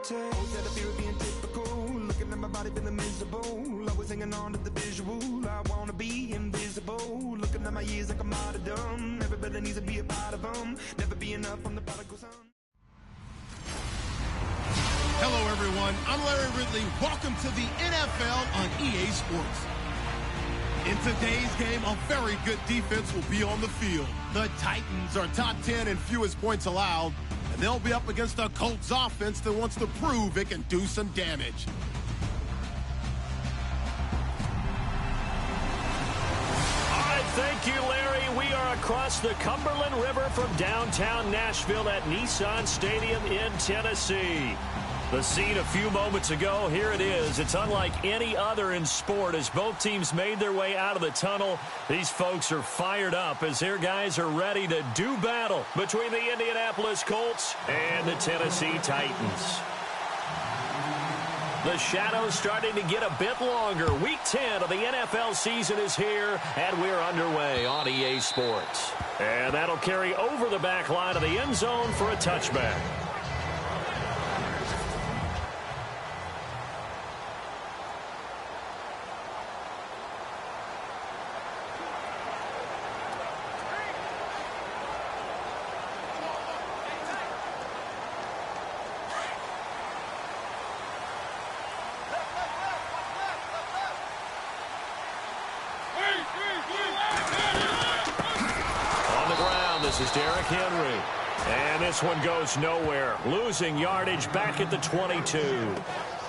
take. Instead of fear of being typical, looking at my body feeling miserable, always hanging on to the visual. I wanna be invisible, looking at my years like I'm out of dumb. Everybody needs to be a part of them, never be enough on the prodigal son. Hello, everyone. I'm Larry Ridley. Welcome to the NFL on EA Sports. In today's game, a very good defense will be on the field. The Titans are top 10 in fewest points allowed, and they'll be up against a Colts offense that wants to prove it can do some damage. Thank you, Larry. We are across the Cumberland River from downtown Nashville at Nissan Stadium in Tennessee. The scene a few moments ago, here it is. It's unlike any other in sport as both teams made their way out of the tunnel. These folks are fired up as their guys are ready to do battle between the Indianapolis Colts and the Tennessee Titans. The shadow's starting to get a bit longer. Week 10 of the NFL season is here, and we're underway on EA Sports. And that'll carry over the back line of the end zone for a touchback. This is Derrick Henry. And this one goes nowhere. Losing yardage back at the 22.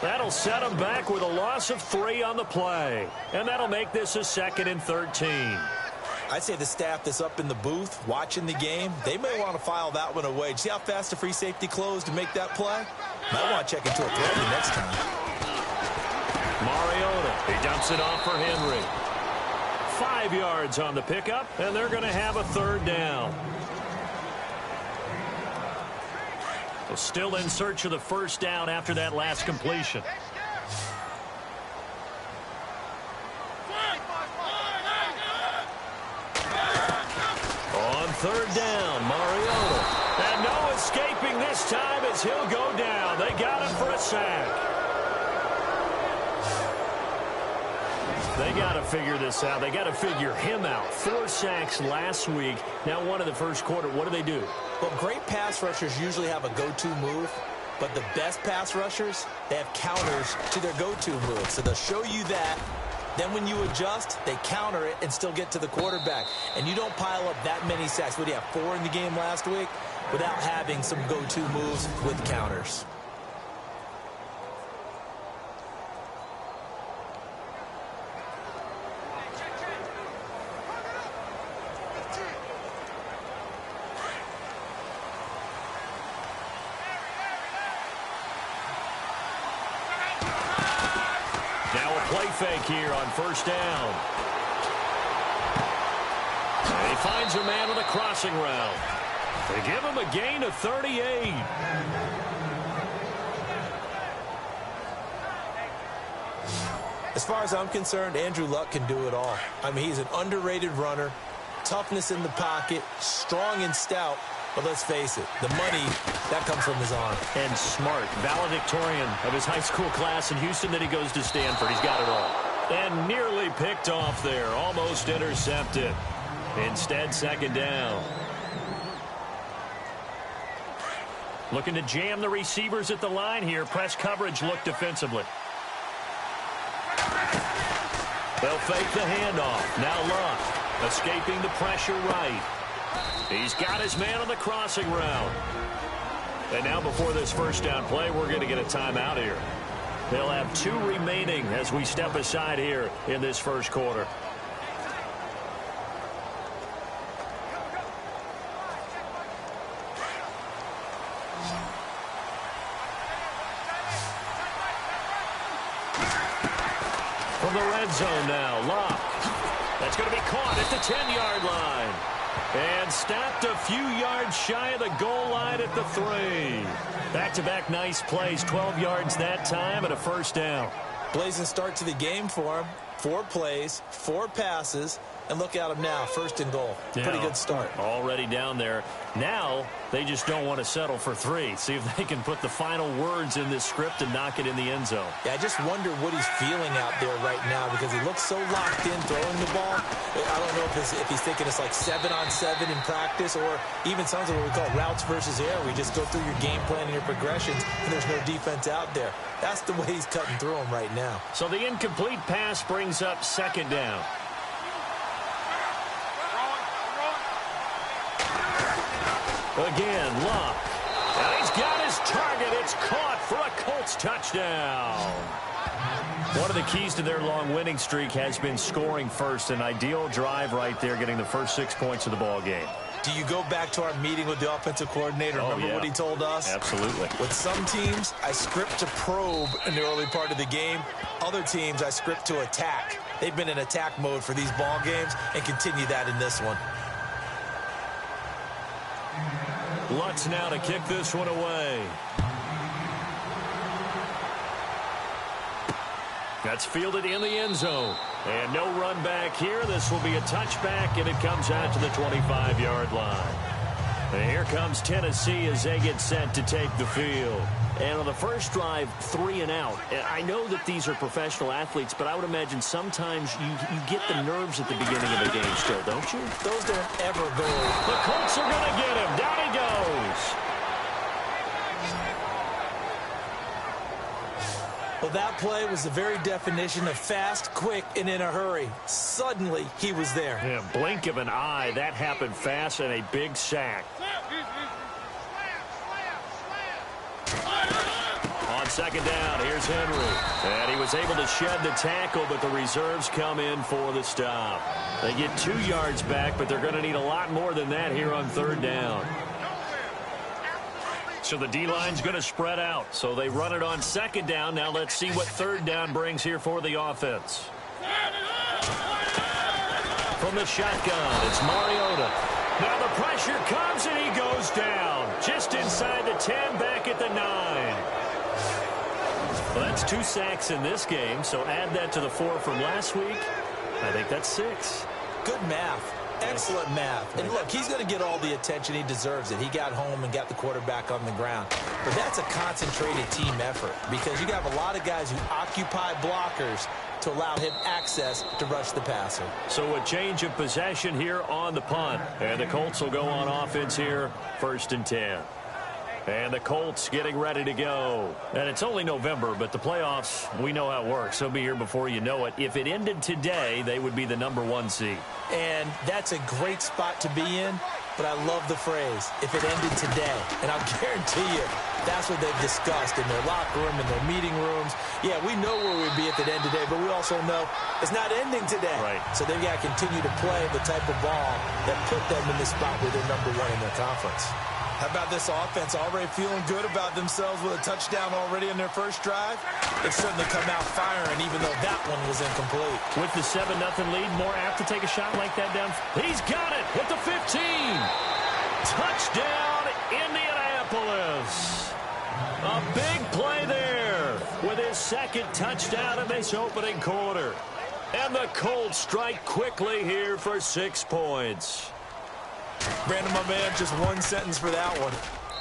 That'll set him back with a loss of 3 on the play. And that'll make this a 2nd and 13. I'd say the staff that's up in the booth watching the game, they may want to file that one away. See how fast the free safety closed to make that play? Might want to check into a play the next time. Mariota, he dumps it off for Henry. 5 yards on the pickup, and they're going to have a 3rd down. So still in search of the 1st down after that last completion. On 3rd down, Mariota. And no escaping this time as he'll go down. They got him for a sack. They got to figure this out. They got to figure him out. 4 sacks last week. Now 1 in the first quarter. What do? Well, great pass rushers usually have a go-to move, but the best pass rushers, they have counters to their go-to move. So they'll show you that. Then when you adjust, they counter it and still get to the quarterback. And you don't pile up that many sacks. What do you have, 4 in the game last week? Without having some go-to moves with counters. Play fake here on 1st down. And he finds a man on the crossing route. They give him a gain of 38. As far as I'm concerned, Andrew Luck can do it all. I mean, he's an underrated runner, toughness in the pocket, strong and stout. But let's face it, the money, that comes from his arm. And smart, valedictorian of his high school class in Houston. Then he goes to Stanford. He's got it all. And nearly picked off there. Almost intercepted. Instead, 2nd down. Looking to jam the receivers at the line here. Press coverage look defensively. They'll fake the handoff. Now Luck escaping the pressure right. He's got his man on the crossing route. And now before this 1st down play, we're going to get a timeout here. They'll have 2 remaining as we step aside here in this 1st quarter. From the red zone now, Luck. That's going to be caught at the 10-yard line. And stopped a few yards shy of the goal line at the 3. Back-to-back nice plays, 12 yards that time and a 1st down. Blazing start to the game for him. 4 plays, 4 passes, And look at them now, 1st and goal. Yeah, pretty good start. Already down there. Now they just don't want to settle for 3. See if they can put the final words in this script and knock it in the end zone. Yeah, I just wonder what he's feeling out there right now because he looks so locked in throwing the ball. I don't know if he's thinking it's like 7-on-7 in practice or even something what we call routes versus air. We just go through your game plan and your progressions and there's no defense out there. That's the way he's cutting through them right now. So the incomplete pass brings up 2nd down. Again, Luck. And he's got his target. It's caught for a Colts touchdown. One of the keys to their long winning streak has been scoring first. An ideal drive right there, getting the first 6 points of the ball game. Do you go back to our meeting with the offensive coordinator? Remember what he told us? Absolutely. With some teams, I script to probe in the early part of the game. Other teams, I script to attack. They've been in attack mode for these ball games and continue that in this one. Lutz now to kick this one away. That's fielded in the end zone. And no run back here. This will be a touchback, and it comes out to the 25-yard line. And here comes Tennessee as they get set to take the field. And on the first drive, 3 and out. I know that these are professional athletes, but I would imagine sometimes you get the nerves at the beginning of a game still, don't you? Those don't ever go. The Colts are going to get him. Down he goes. Well, that play was the very definition of fast, quick, and in a hurry. Suddenly, he was there. Yeah, blink of an eye. That happened fast and a big sack. On 2nd down, here's Henry. And he was able to shed the tackle, but the reserves come in for the stop. They get 2 yards back, but they're going to need a lot more than that here on 3rd down. So the D-line's going to spread out. So they run it on 2nd down. Now let's see what 3rd down brings here for the offense. From the shotgun, it's Mariota. Now the pressure comes and he goes down. Just inside the 10, back at the 9. Well, that's 2 sacks in this game, so add that to the 4 from last week. I think that's 6. Good math. Excellent math. And look, he's going to get all the attention. He deserves it. He got home and got the quarterback on the ground. But that's a concentrated team effort because you have a lot of guys who occupy blockers to allow him access to rush the passer. So a change of possession here on the punt. And the Colts will go on offense here, 1st and 10. And the Colts getting ready to go. And it's only November, but the playoffs, we know how it works. They'll be here before you know it. If it ended today, they would be the #1 seed. And that's a great spot to be in, but I love the phrase, if it ended today. And I'll guarantee you, that's what they've discussed in their locker room, in their meeting rooms. Yeah, we know where we'd be if it ended today, but we also know it's not ending today. Right. So they've got to continue to play the type of ball that put them in the spot where they're #1 in their conference. How about this offense already feeling good about themselves with a touchdown already in their first drive? They've certainly come out firing, even though that one was incomplete. With the 7-0 lead, more apt to take a shot like that down. He's got it at the 15. Touchdown, Indianapolis. A big play there with his 2nd touchdown in this opening quarter. And the Colts strike quickly here for 6 points. Brandon, my man, just 1 sentence for that one.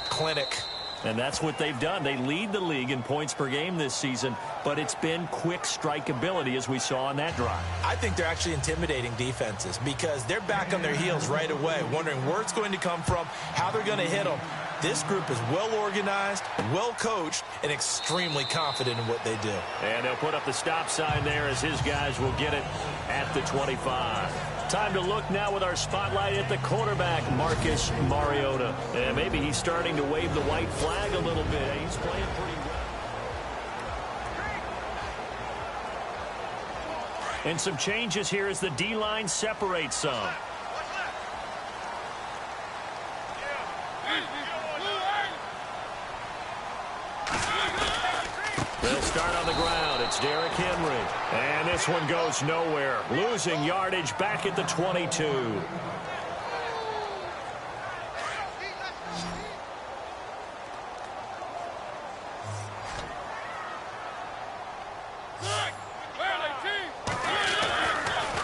Clinic. And that's what they've done. They lead the league in points per game this season, but it's been quick strikeability as we saw on that drive. I think they're actually intimidating defenses because they're back on their heels right away, wondering where it's going to come from, how they're going to hit them. This group is well organized, well coached, and extremely confident in what they do. And they'll put up the stop sign there as his guys will get it at the 25. Time to look now with our spotlight at the quarterback, Marcus Mariota. And maybe he's starting to wave the white flag a little bit. He's playing pretty well. And some changes here as the D-line separates some. They'll start on the ground. It's Derrick Henry. And this one goes nowhere. Losing yardage back at the 22.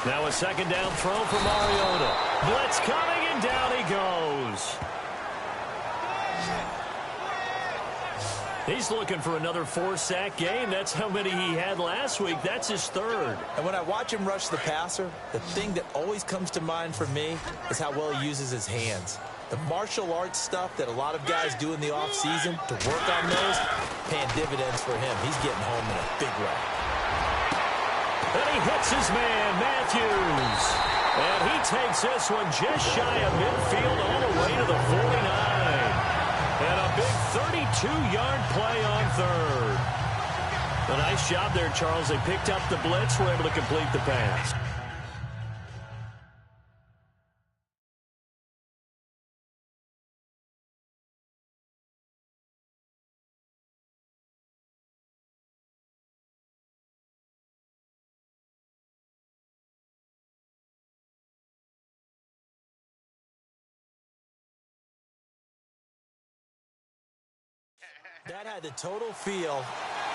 Now a second down throw for Mariota. Blitz coming, and down he goes. He's looking for another 4-sack game. That's how many he had last week. That's his third. And when I watch him rush the passer, the thing that always comes to mind for me is how well he uses his hands. The martial arts stuff that a lot of guys do in the offseason to work on those, paying dividends for him. He's getting home in a big way. And he hits his man, Matthews. And he takes this one just shy of midfield all the way to the 49. And a big 32-yard play on third. A nice job there, Charles. They picked up the blitz, were able to complete the pass. That had the total feel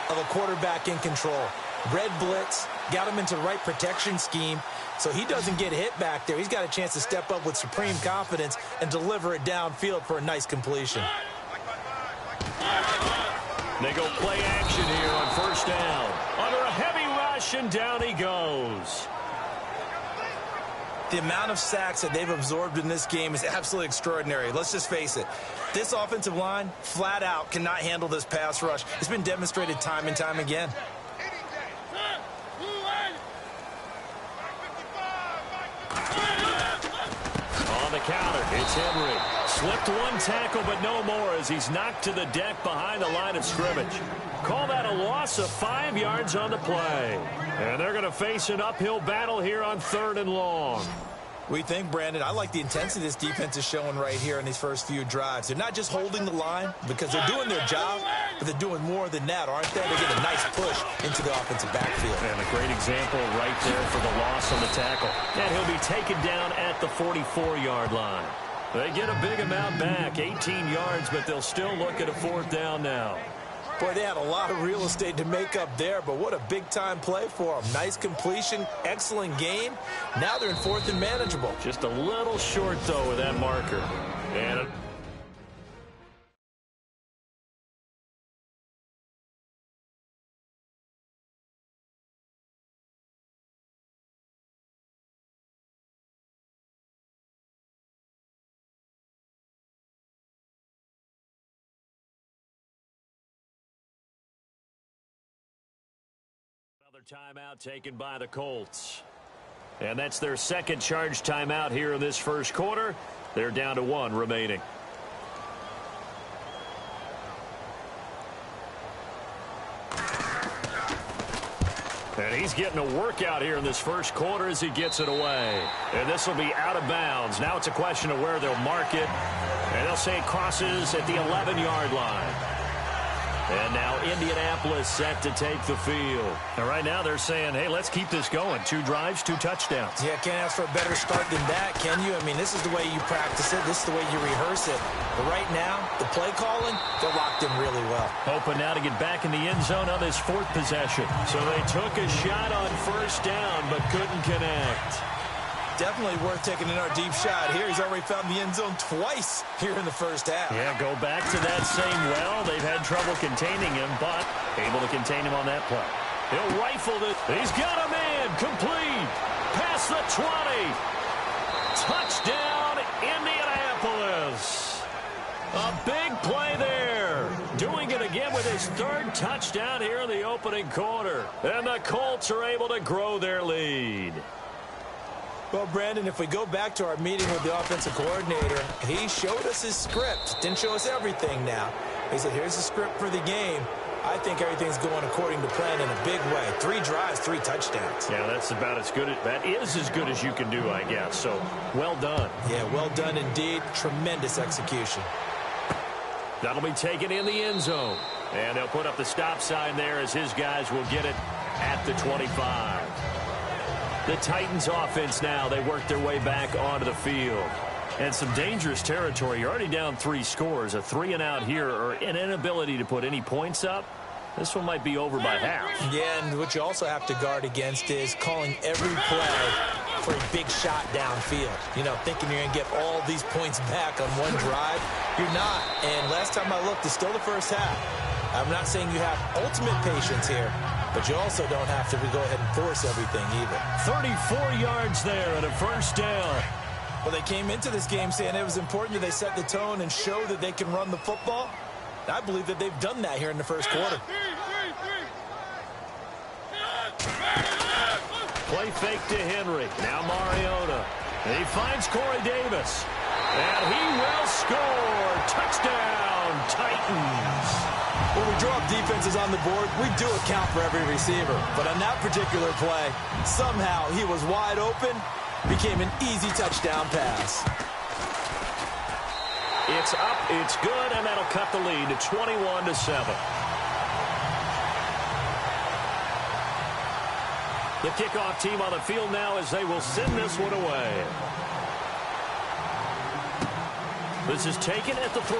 of a quarterback in control. Red blitz, got him into the right protection scheme, so he doesn't get hit back there. He's got a chance to step up with supreme confidence and deliver it downfield for a nice completion. They go play action here on first down. Under a heavy rush, and down he goes. The amount of sacks that they've absorbed in this game is absolutely extraordinary. Let's just face it. This offensive line, flat out, cannot handle this pass rush. It's been demonstrated time and time again. On the counter, it's Henry. Slipped one tackle, but no more as he's knocked to the deck behind the line of scrimmage. Call that a loss of 5 yards on the play. And they're going to face an uphill battle here on 3rd and long. We think, Brandon, I like the intensity this defense is showing right here in these first few drives. They're not just holding the line because they're doing their job, but they're doing more than that, aren't they? They're getting a nice push into the offensive backfield. And a great example right there for the loss on the tackle. And he'll be taken down at the 44-yard line. They get a big amount back, 18 yards, but they'll still look at a 4th down now. Boy, they had a lot of real estate to make up there, but what a big-time play for them. Nice completion, excellent gain. Now they're in 4th and manageable. Just a little short, though, with that marker. And another timeout taken by the Colts. And that's their second charge timeout here in this first quarter. They're down to 1 remaining. And he's getting a workout here in this first quarter as he gets it away. And this will be out of bounds. Now it's a question of where they'll mark it. And they'll say it crosses at the 11-yard line. And now Indianapolis set to take the field. And right now they're saying, hey, let's keep this going. 2 drives, 2 touchdowns. Yeah, can't ask for a better start than that, can you? I mean, this is the way you practice it. This is the way you rehearse it. But right now, the play calling, they're locked in really well. Hoping now to get back in the end zone on this 4th possession. So they took a shot on first down, but couldn't connect. Definitely worth taking another deep shot here. He's already found the end zone twice here in the first half. Yeah, go back to that same well. They've had trouble containing him, but able to contain him on that play. He'll rifle it. He's got a man. Complete. Past the 20. Touchdown, Indianapolis. A big play there. Doing it again with his 3rd touchdown here in the opening quarter. And the Colts are able to grow their lead. Well, Brandon, if we go back to our meeting with the offensive coordinator, he showed us his script. Didn't show us everything now. He said, here's the script for the game. I think everything's going according to plan in a big way. 3 drives, 3 touchdowns. Yeah, that's about as good. That is as good as you can do, I guess. So, well done. Yeah, well done indeed. Tremendous execution. That'll be taken in the end zone. And they'll put up the stop sign there as his guys will get it at the 25. The Titans offense now, they work their way back onto the field. And some dangerous territory. You're already down 3 scores. A 3-and-out here or an inability to put any points up. This one might be over by half. Yeah, and what you also have to guard against is calling every play for a big shot downfield. You know, thinking you're going to get all these points back on one drive. You're not. And last time I looked, it's still the first half. I'm not saying you have ultimate patience here, but you also don't have to go ahead and force everything either. 34 yards there and a first down. Well, they came into this game saying it was important that they set the tone and show that they can run the football. I believe that they've done that here in the first quarter. Play fake to Henry. Now Mariota. He finds Corey Davis. And he will score. Touchdown, Titans. When we draw up defenses on the board, we do account for every receiver. But on that particular play, somehow he was wide open, became an easy touchdown pass. It's up, it's good, and that'll cut the lead to 21-7. The kickoff team on the field now as they will send this one away. This is taken at the 3.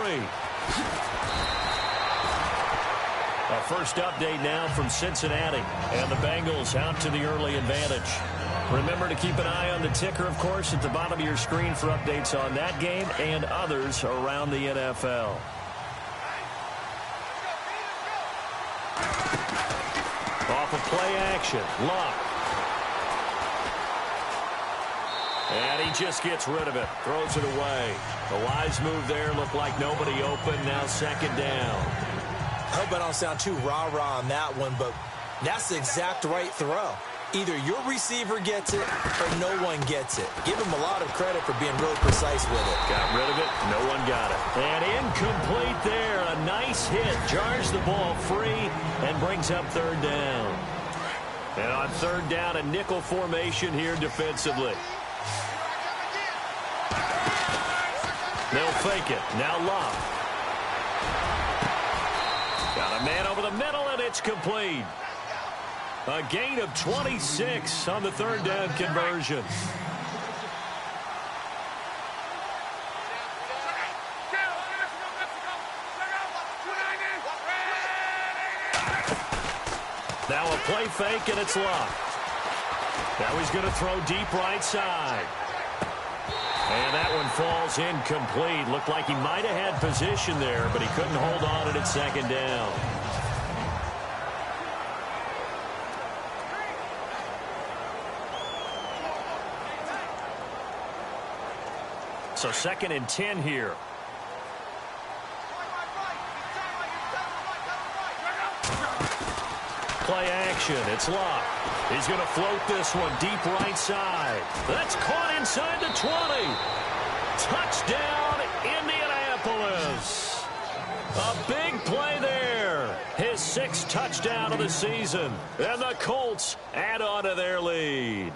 Our first update now from Cincinnati, and the Bengals out to the early advantage. Remember to keep an eye on the ticker, of course, at the bottom of your screen for updates on that game and others around the NFL. Off of play action, Luck. And he just gets rid of it, throws it away. The wise move there, looked like nobody open, now second down. I hope I don't sound too rah-rah on that one, but that's the exact right throw. Either your receiver gets it or no one gets it. Give him a lot of credit for being really precise with it. Got rid of it. No one got it. And incomplete there. A nice hit. Jars the ball free and brings up third down. And on third down, a nickel formation here defensively. They'll fake it. Now Love. Got a man over the middle, and it's complete. A gain of 26 on the third down conversion. Now a play fake, and it's locked. Now he's going to throw deep right side. And that one falls incomplete. Looked like he might have had position there, but he couldn't hold on to it at second down. So 2nd and 10 here. Play action. It's locked. He's going to float this one deep right side. That's caught inside the 20. Touchdown, Indianapolis. A big play there. His 6th touchdown of the season. And the Colts add on to their lead.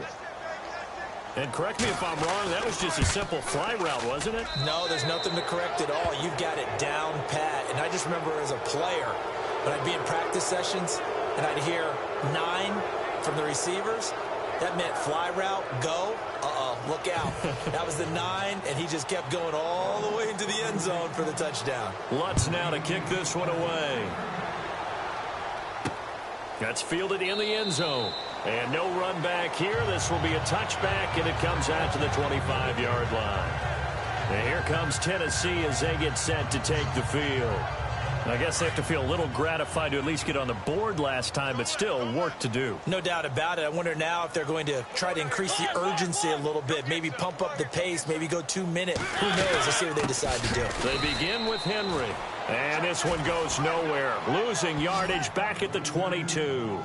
And correct me if I'm wrong, that was just a simple fly route, wasn't it? No, there's nothing to correct at all. You've got it down pat. And I just remember as a player, when I'd be in practice sessions and I'd hear 9 from the receivers, that meant fly route, go, look out. That was the 9, and he just kept going all the way into the end zone for the touchdown. Lutz now to kick this one away. That's fielded in the end zone. And no run back here. This will be a touchback, and it comes out to the 25-yard line. And here comes Tennessee as they get set to take the field. I guess they have to feel a little gratified to at least get on the board last time, but still work to do. No doubt about it. I wonder now if they're going to try to increase the urgency a little bit, maybe pump up the pace, maybe go 2-minute. Who knows? Let's see what they decide to do. They begin with Henry, and this one goes nowhere. Losing yardage back at the 22.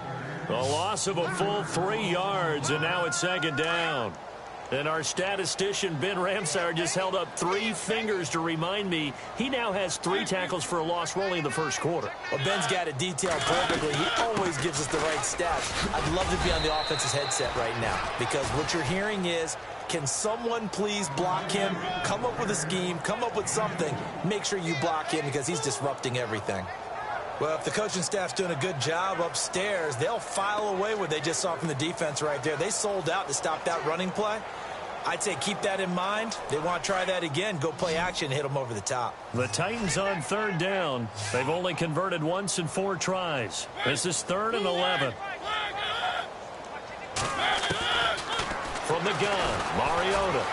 A loss of a full 3 yards, and now it's second down. And our statistician, Ben Ramsauer, just held up 3 fingers to remind me he now has 3 tackles for a loss only in the first quarter. Well, Ben's got it detailed perfectly. He always gives us the right stats. I'd love to be on the offense's headset right now because what you're hearing is, can someone please block him? Come up with a scheme. Come up with something. Make sure you block him because he's disrupting everything. Well, if the coaching staff's doing a good job upstairs, they'll file away what they just saw from the defense right there. They sold out to stop that running play. I'd say keep that in mind. They want to try that again. Go play action and hit them over the top. The Titans on third down. They've only converted once in 4 tries. This is 3rd and 11. From From the gun, Mariota.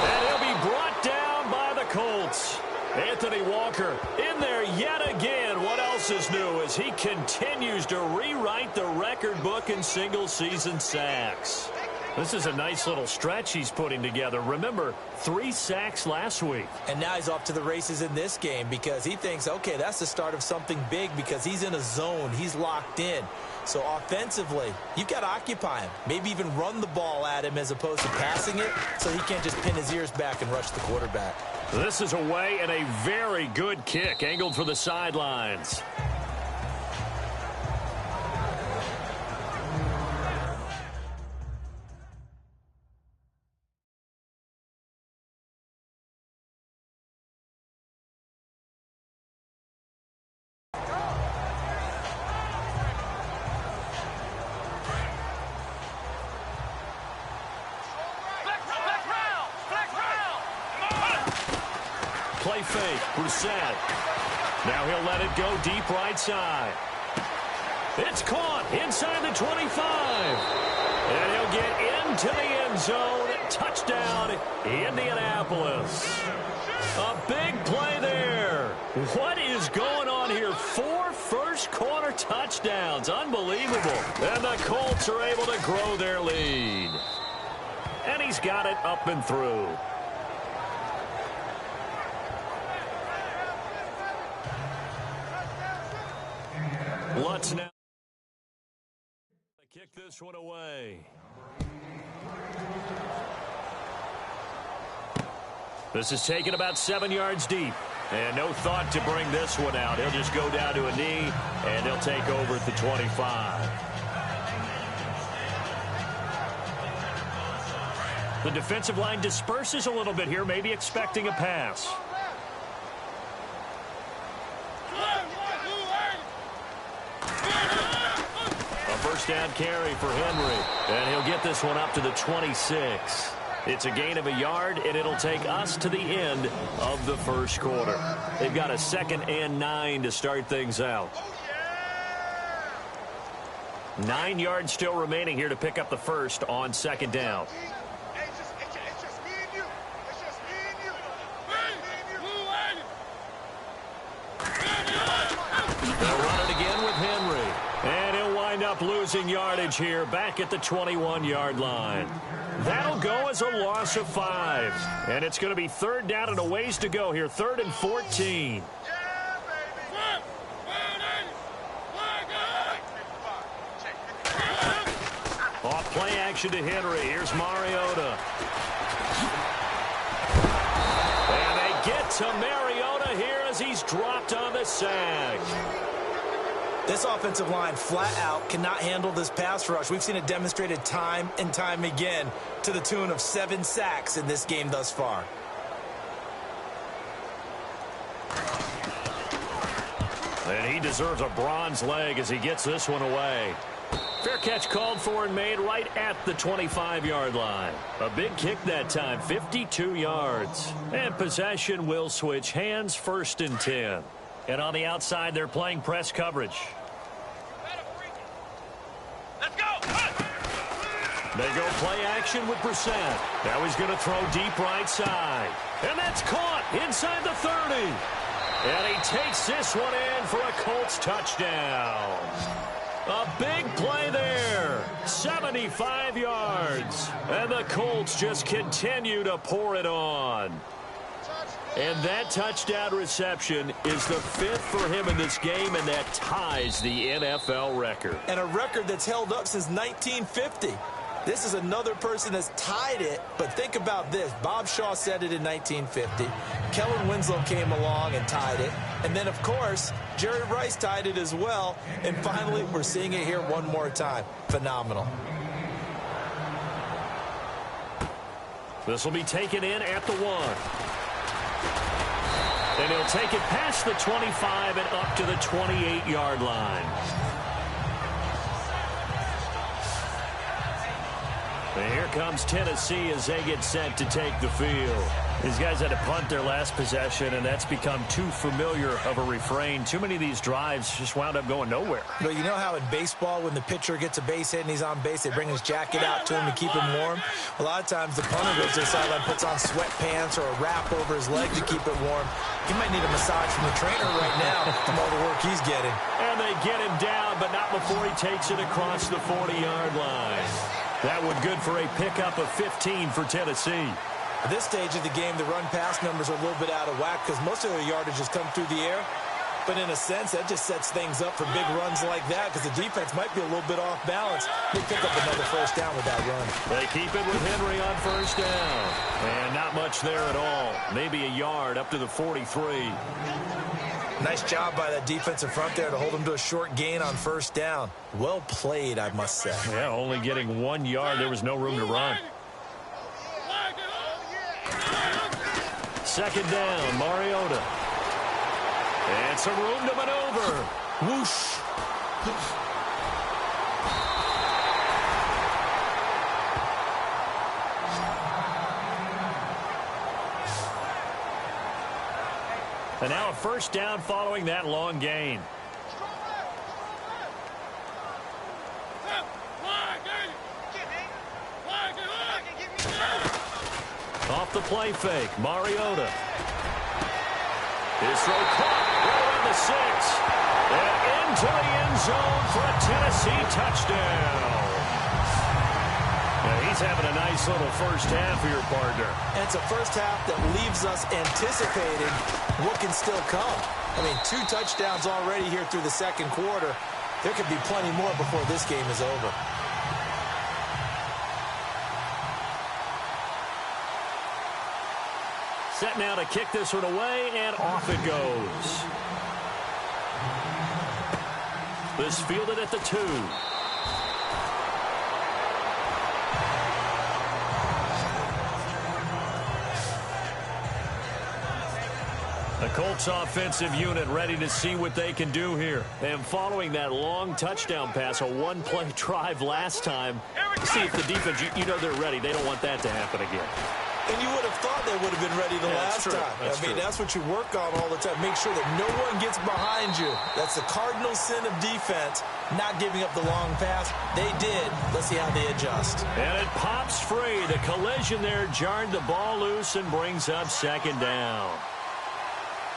And he'll be brought down by the Colts. Anthony Walker in there yet again. What else is new as he continues to rewrite the record book in single-season sacks. This is a nice little stretch he's putting together. Remember, 3 sacks last week. And now he's off to the races in this game because he thinks, okay, that's the start of something big because he's in a zone. He's locked in. So offensively, you've got to occupy him. Maybe even run the ball at him as opposed to passing it so he can't just pin his ears back and rush the quarterback. This is away and a very good kick angled for the sidelines. Play fake, Brissett. Now he'll let it go deep right side. It's caught inside the 25. And he'll get into the end zone. Touchdown, Indianapolis. A big play there. What is going on here? 4 first-quarter touchdowns. Unbelievable. And the Colts are able to grow their lead. And he's got it up and through. Lutz now kick this one away. This is taken about 7 yards deep. And no thought to bring this one out. He'll just go down to a knee, and he'll take over at the 25. The defensive line disperses a little bit here, maybe expecting a pass. First down carry for Henry. And he'll get this one up to the 26. It's a gain of a yard, and it'll take us to the end of the first quarter. They've got a 2nd and 9 to start things out. 9 yards still remaining here to pick up the first on 2nd down. They'll run it again with Henry. And he'll wind up losing yardage here back at the 21-yard line. That'll go as a loss of 5. And it's going to be 3rd down and a ways to go here. 3rd and 14. Off play action to Henry. Here's Mariota. And they get to Mariota here as he's dropped on the sack. This offensive line flat out cannot handle this pass rush. We've seen it demonstrated time and time again to the tune of 7 sacks in this game thus far. And he deserves a bronze leg as he gets this one away. Fair catch called for and made right at the 25-yard line. A big kick that time, 52 yards. And possession will switch hands, 1st and 10. And on the outside, they're playing press coverage. They go play action with Brissett. Now he's going to throw deep right side. And that's caught inside the 30. And he takes this one in for a Colts touchdown. A big play there. 75 yards. And the Colts just continue to pour it on. And that touchdown reception is the 5th for him in this game, and that ties the NFL record. And a record that's held up since 1950. This is another person that's tied it, but think about this. Bob Shaw said it in 1950. Kellen Winslow came along and tied it. And then, of course, Jerry Rice tied it as well. And finally, we're seeing it here one more time. Phenomenal. This will be taken in at the 1. And he'll take it past the 25 and up to the 28-yard line. And here comes Tennessee as they get set to take the field. These guys had to punt their last possession, and that's become too familiar of a refrain. Too many of these drives just wound up going nowhere. But you know how in baseball, when the pitcher gets a base hit and he's on base, they bring his jacket out to him to keep him warm? A lot of times the punter goes to the sideline, puts on sweatpants or a wrap over his leg to keep it warm. He might need a massage from the trainer right now from all the work he's getting. And they get him down, but not before he takes it across the 40-yard line. That one good for a pickup of 15 for Tennessee. At this stage of the game, the run-pass numbers are a little bit out of whack because most of their yardage has come through the air. But in a sense, that just sets things up for big runs like that because the defense might be a little bit off balance. They pick up another first down with that run. They keep it with Henry on first down. And not much there at all. Maybe a yard up to the 43. Nice job by that defensive front there to hold them to a short gain on first down. Well played, I must say. Yeah, only getting 1 yard. There was no room to run. Second down, Mariota. And some room to maneuver. Whoosh. And now a first down following that long gain. Off the play fake, Mariota. His throw caught right around the 6. And into the end zone for a Tennessee touchdown. Now he's having a nice little first half here, partner. And it's a first half that leaves us anticipating what can still come. I mean, 2 touchdowns already here through the second quarter. There could be plenty more before this game is over. Set now to kick this one away, and off it goes. This fielded at the 2. The Colts offensive unit ready to see what they can do here. And following that long touchdown pass, a one-play drive last time, see if the defense, you know they're ready. They don't want that to happen again. And you would have thought they would have been ready the last time. That's what you work on all the time. Make sure that no one gets behind you. That's the cardinal sin of defense, not giving up the long pass. They did. Let's see how they adjust. And it pops free. The collision there jarred the ball loose and brings up second down.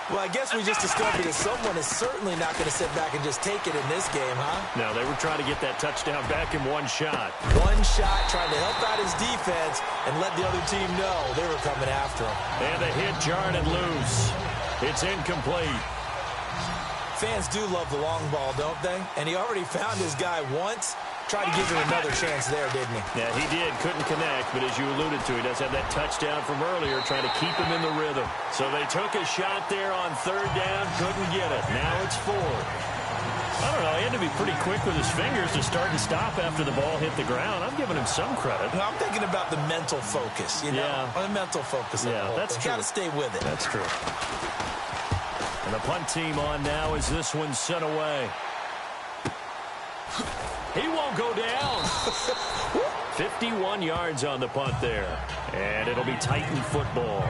Well, I guess we just discovered that someone is certainly not going to sit back and just take it in this game, huh? No, they were trying to get that touchdown back in one shot. One shot, trying to help out his defense and let the other team know they were coming after him. And a hit jarred it loose. It's incomplete. Fans do love the long ball, don't they? And he already found his guy once. Tried to give him another chance there, didn't he? Yeah, he did. Couldn't connect, but as you alluded to, he does have that touchdown from earlier, trying to keep him in the rhythm. So they took a shot there on third down, couldn't get it. Now it's 4. I don't know, he had to be pretty quick with his fingers to start and stop after the ball hit the ground. I'm giving him some credit. I'm thinking about the mental focus, you know? Yeah. The mental focus. Yeah, that's true. Got to stay with it. That's true. And the punt team on now as this one's sent away. He won't go down. 51 yards on the punt there. And it'll be Titan football.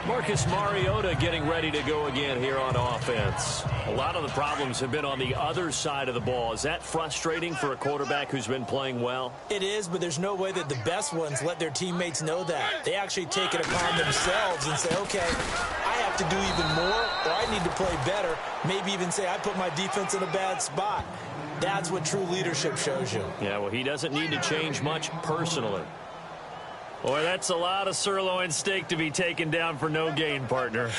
Marcus Mariota getting ready to go again here on offense. A lot of the problems have been on the other side of the ball. Is that frustrating for a quarterback who's been playing well? It is, but there's no way that the best ones let their teammates know that. They actually take it upon themselves and say, okay, I have to do even more, or I need to play better. Maybe even say I put my defense in a bad spot. That's what true leadership shows you. Yeah, well, he doesn't need to change much personally. Boy, that's a lot of sirloin steak to be taken down for no gain, partner.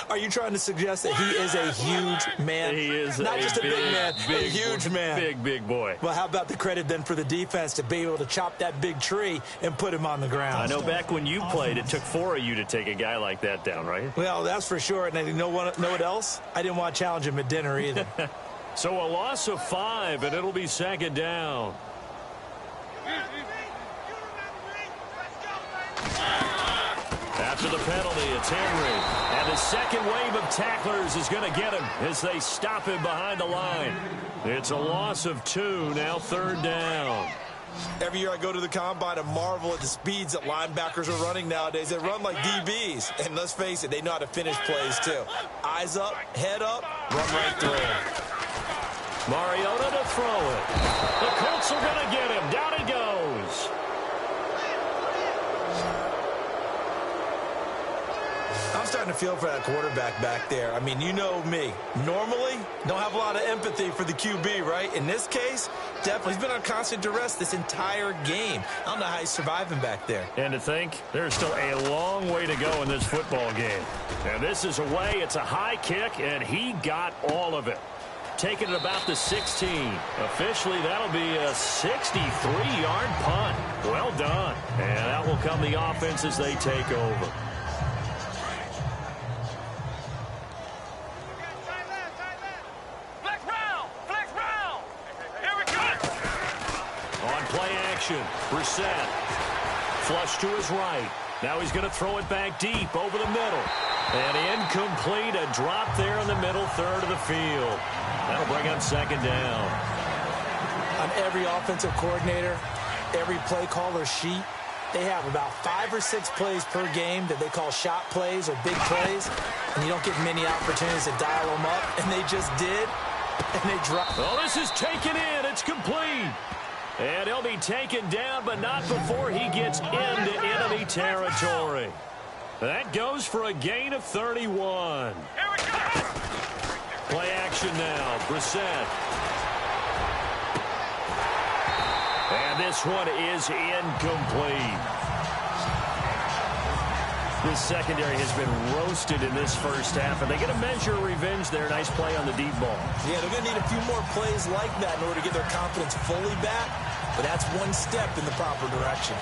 Are you trying to suggest that he is a huge man? He is not just a big man, a huge man. Big boy. Well, how about the credit then for the defense to be able to chop that big tree and put him on the ground? I know back when you played, it took 4 of you to take a guy like that down, right? Well, that's for sure. And you know what else? I didn't want to challenge him at dinner either. So a loss of 5, and it'll be second down. After the penalty, it's Henry. And the second wave of tacklers is going to get him as they stop him behind the line. It's a loss of 2, now third down. Every year I go to the combine and marvel at the speeds that linebackers are running nowadays. They run like DBs. And let's face it, they know how to finish plays too. Eyes up, head up, run right through them. Mariota to throw it. The Colts are going to get him. Down he goes. I'm starting to feel for that quarterback back there. I mean, you know me. Normally, don't have a lot of empathy for the QB, right? In this case, definitely. He's been on constant duress this entire game. I don't know how he's surviving back there. And to think, there's still a long way to go in this football game. And this is away. It's a high kick, and he got all of it. Taking it about the 16. Officially, that'll be a 63-yard punt. Well done. And that will come the offense as they take over. Brissett, flush to his right. Now he's going to throw it back deep over the middle. And incomplete, a drop there in the middle third of the field. That'll bring up second down. On every offensive coordinator, every play caller sheet, they have about 5 or 6 plays per game that they call shot plays or big plays. And you don't get many opportunities to dial them up. And they just did. And they dropped. Well, this is taken in. It's complete. And he'll be taken down, but not before he gets into enemy territory. That goes for a gain of 31. Play action now. Brissett. And this one is incomplete. This secondary has been roasted in this first half, and they get a measure of revenge there. Nice play on the deep ball. Yeah, they're going to need a few more plays like that in order to get their confidence fully back, but that's one step in the proper direction.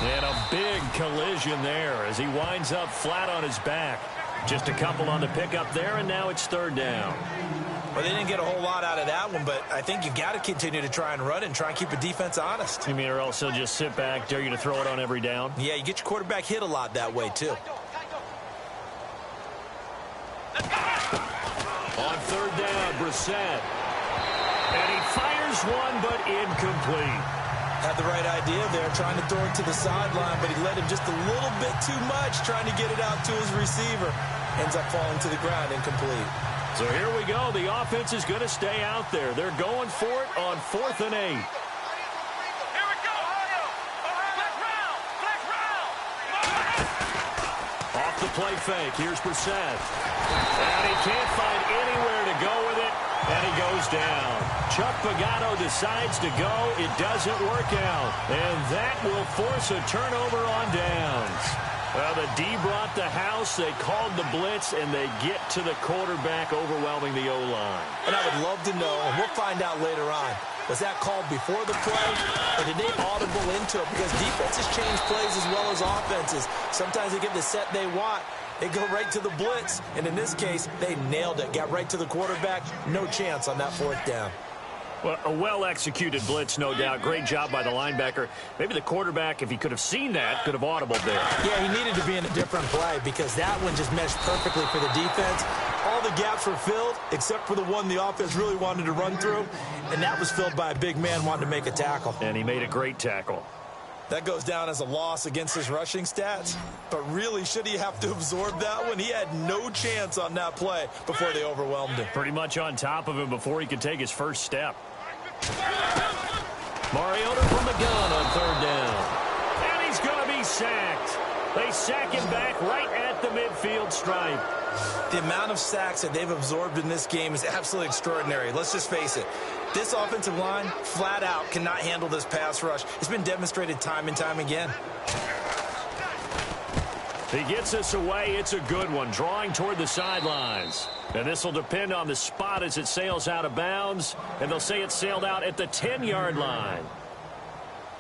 And a big collision there as he winds up flat on his back. Just a couple on the pickup there, and now it's third down. Well, they didn't get a whole lot out of that one, but I think you've got to continue to try and run and try and keep the defense honest. You mean, or else they'll just sit back, dare you to throw it on every down? Yeah, you get your quarterback hit a lot that way, too. On third down, Brissett. And he fires one, but incomplete. Had the right idea there, trying to throw it to the sideline, but he let him just a little bit too much, trying to get it out to his receiver. Ends up falling to the ground, incomplete. So here we go. The offense is going to stay out there. They're going for it on 4th and 8. Off the play fake. Here's Brissett. And he can't find anywhere to go with it, and he goes down. Chuck Pagano decides to go. It doesn't work out, and that will force a turnover on downs. Well, the D brought the house. They called the blitz, and they get to the quarterback, overwhelming the O-line. And I would love to know, and we'll find out later on, was that called before the play, or did they audible into it? Because defenses change plays as well as offenses. Sometimes they get the set they want. They go right to the blitz, and in this case, they nailed it. Got right to the quarterback. No chance on that 4th down. Well, a well-executed blitz, no doubt. Great job by the linebacker. Maybe the quarterback, if he could have seen that, could have audibled there. Yeah, he needed to be in a different play because that one just meshed perfectly for the defense. All the gaps were filled except for the one the offense really wanted to run through, and that was filled by a big man wanting to make a tackle. And he made a great tackle. That goes down as a loss against his rushing stats, but really, should he have to absorb that one? He had no chance on that play before they overwhelmed him. Pretty much on top of him before he could take his first step. Mariota from the gun on 3rd down. And he's going to be sacked. They sack him back right at the midfield stripe. The amount of sacks that they've absorbed in this game is absolutely extraordinary. Let's just face it. This offensive line, flat out, cannot handle this pass rush. It's been demonstrated time and time again. He gets us away. It's a good one, drawing toward the sidelines. And this will depend on the spot as it sails out of bounds. And they'll say it sailed out at the 10-yard line.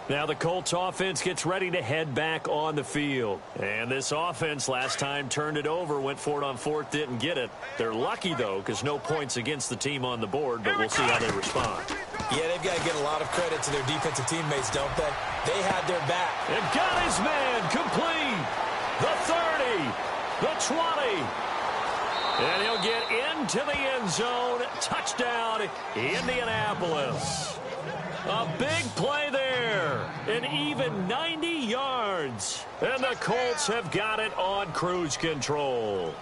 Now the Colts offense gets ready to head back on the field. And this offense last time turned it over, went for it on 4th, didn't get it. They're lucky, though, because no points against the team on the board, but we'll see how they respond. Yeah, they've got to get a lot of credit to their defensive teammates, don't they? They had their back. And got his man complete. The 30, the 20. And he'll get into the end zone. Touchdown, Indianapolis. A big play there. An even 90 yards. And the Colts have got it on cruise control.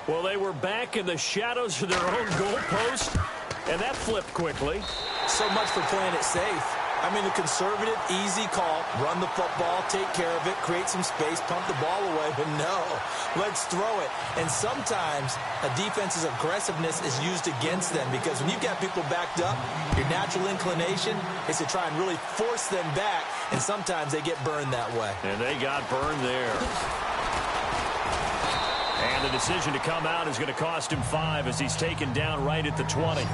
Well, they were back in the shadows of their own goalpost, and that flipped quickly. So much for playing it safe. I mean, the conservative, easy call, run the football, take care of it, create some space, pump the ball away. But no, let's throw it. And sometimes a defense's aggressiveness is used against them because when you've got people backed up, your natural inclination is to try and really force them back, and sometimes they get burned that way. And they got burned there. And the decision to come out is going to cost him 5 as he's taken down right at the 20.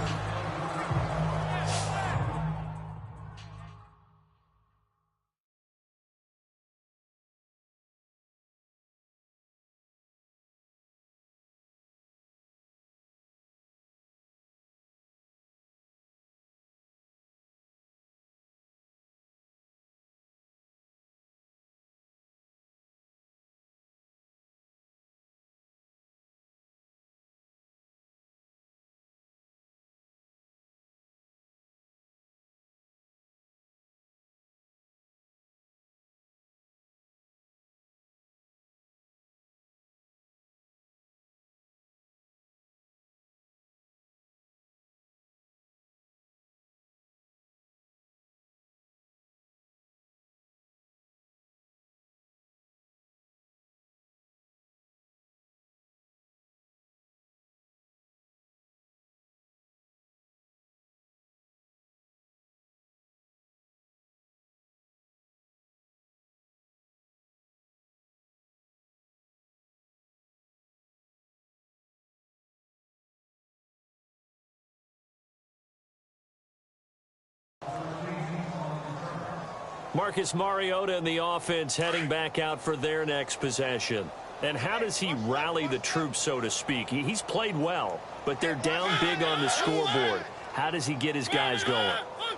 Marcus Mariota and the offense heading back out for their next possession. And how does he rally the troops, so to speak? He's played well, but they're down big on the scoreboard. How does he get his guys going?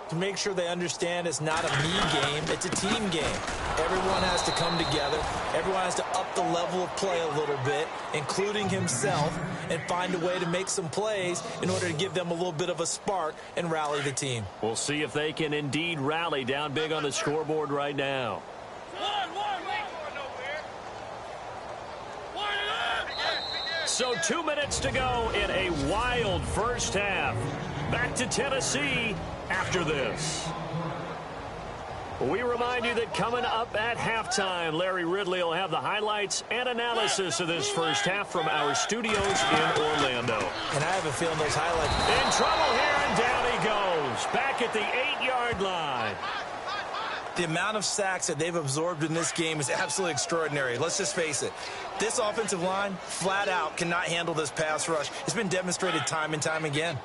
To make sure they understand it's not a me game, it's a team game. Everyone has to come together. Everyone has to up the level of play a little bit, including himself, and find a way to make some plays in order to give them a little bit of a spark and rally the team. We'll see if they can indeed rally down big on the scoreboard right now. So 2 minutes to go in a wild first half. Back to Tennessee after this. We remind you that coming up at halftime, Larry Ridley will have the highlights and analysis of this first half from our studios in Orlando. And I have a feeling those highlights... In trouble here, and down he goes. Back at the 8-yard line. The amount of sacks that they've absorbed in this game is absolutely extraordinary. Let's just face it. This offensive line, flat out, cannot handle this pass rush. It's been demonstrated time and time again.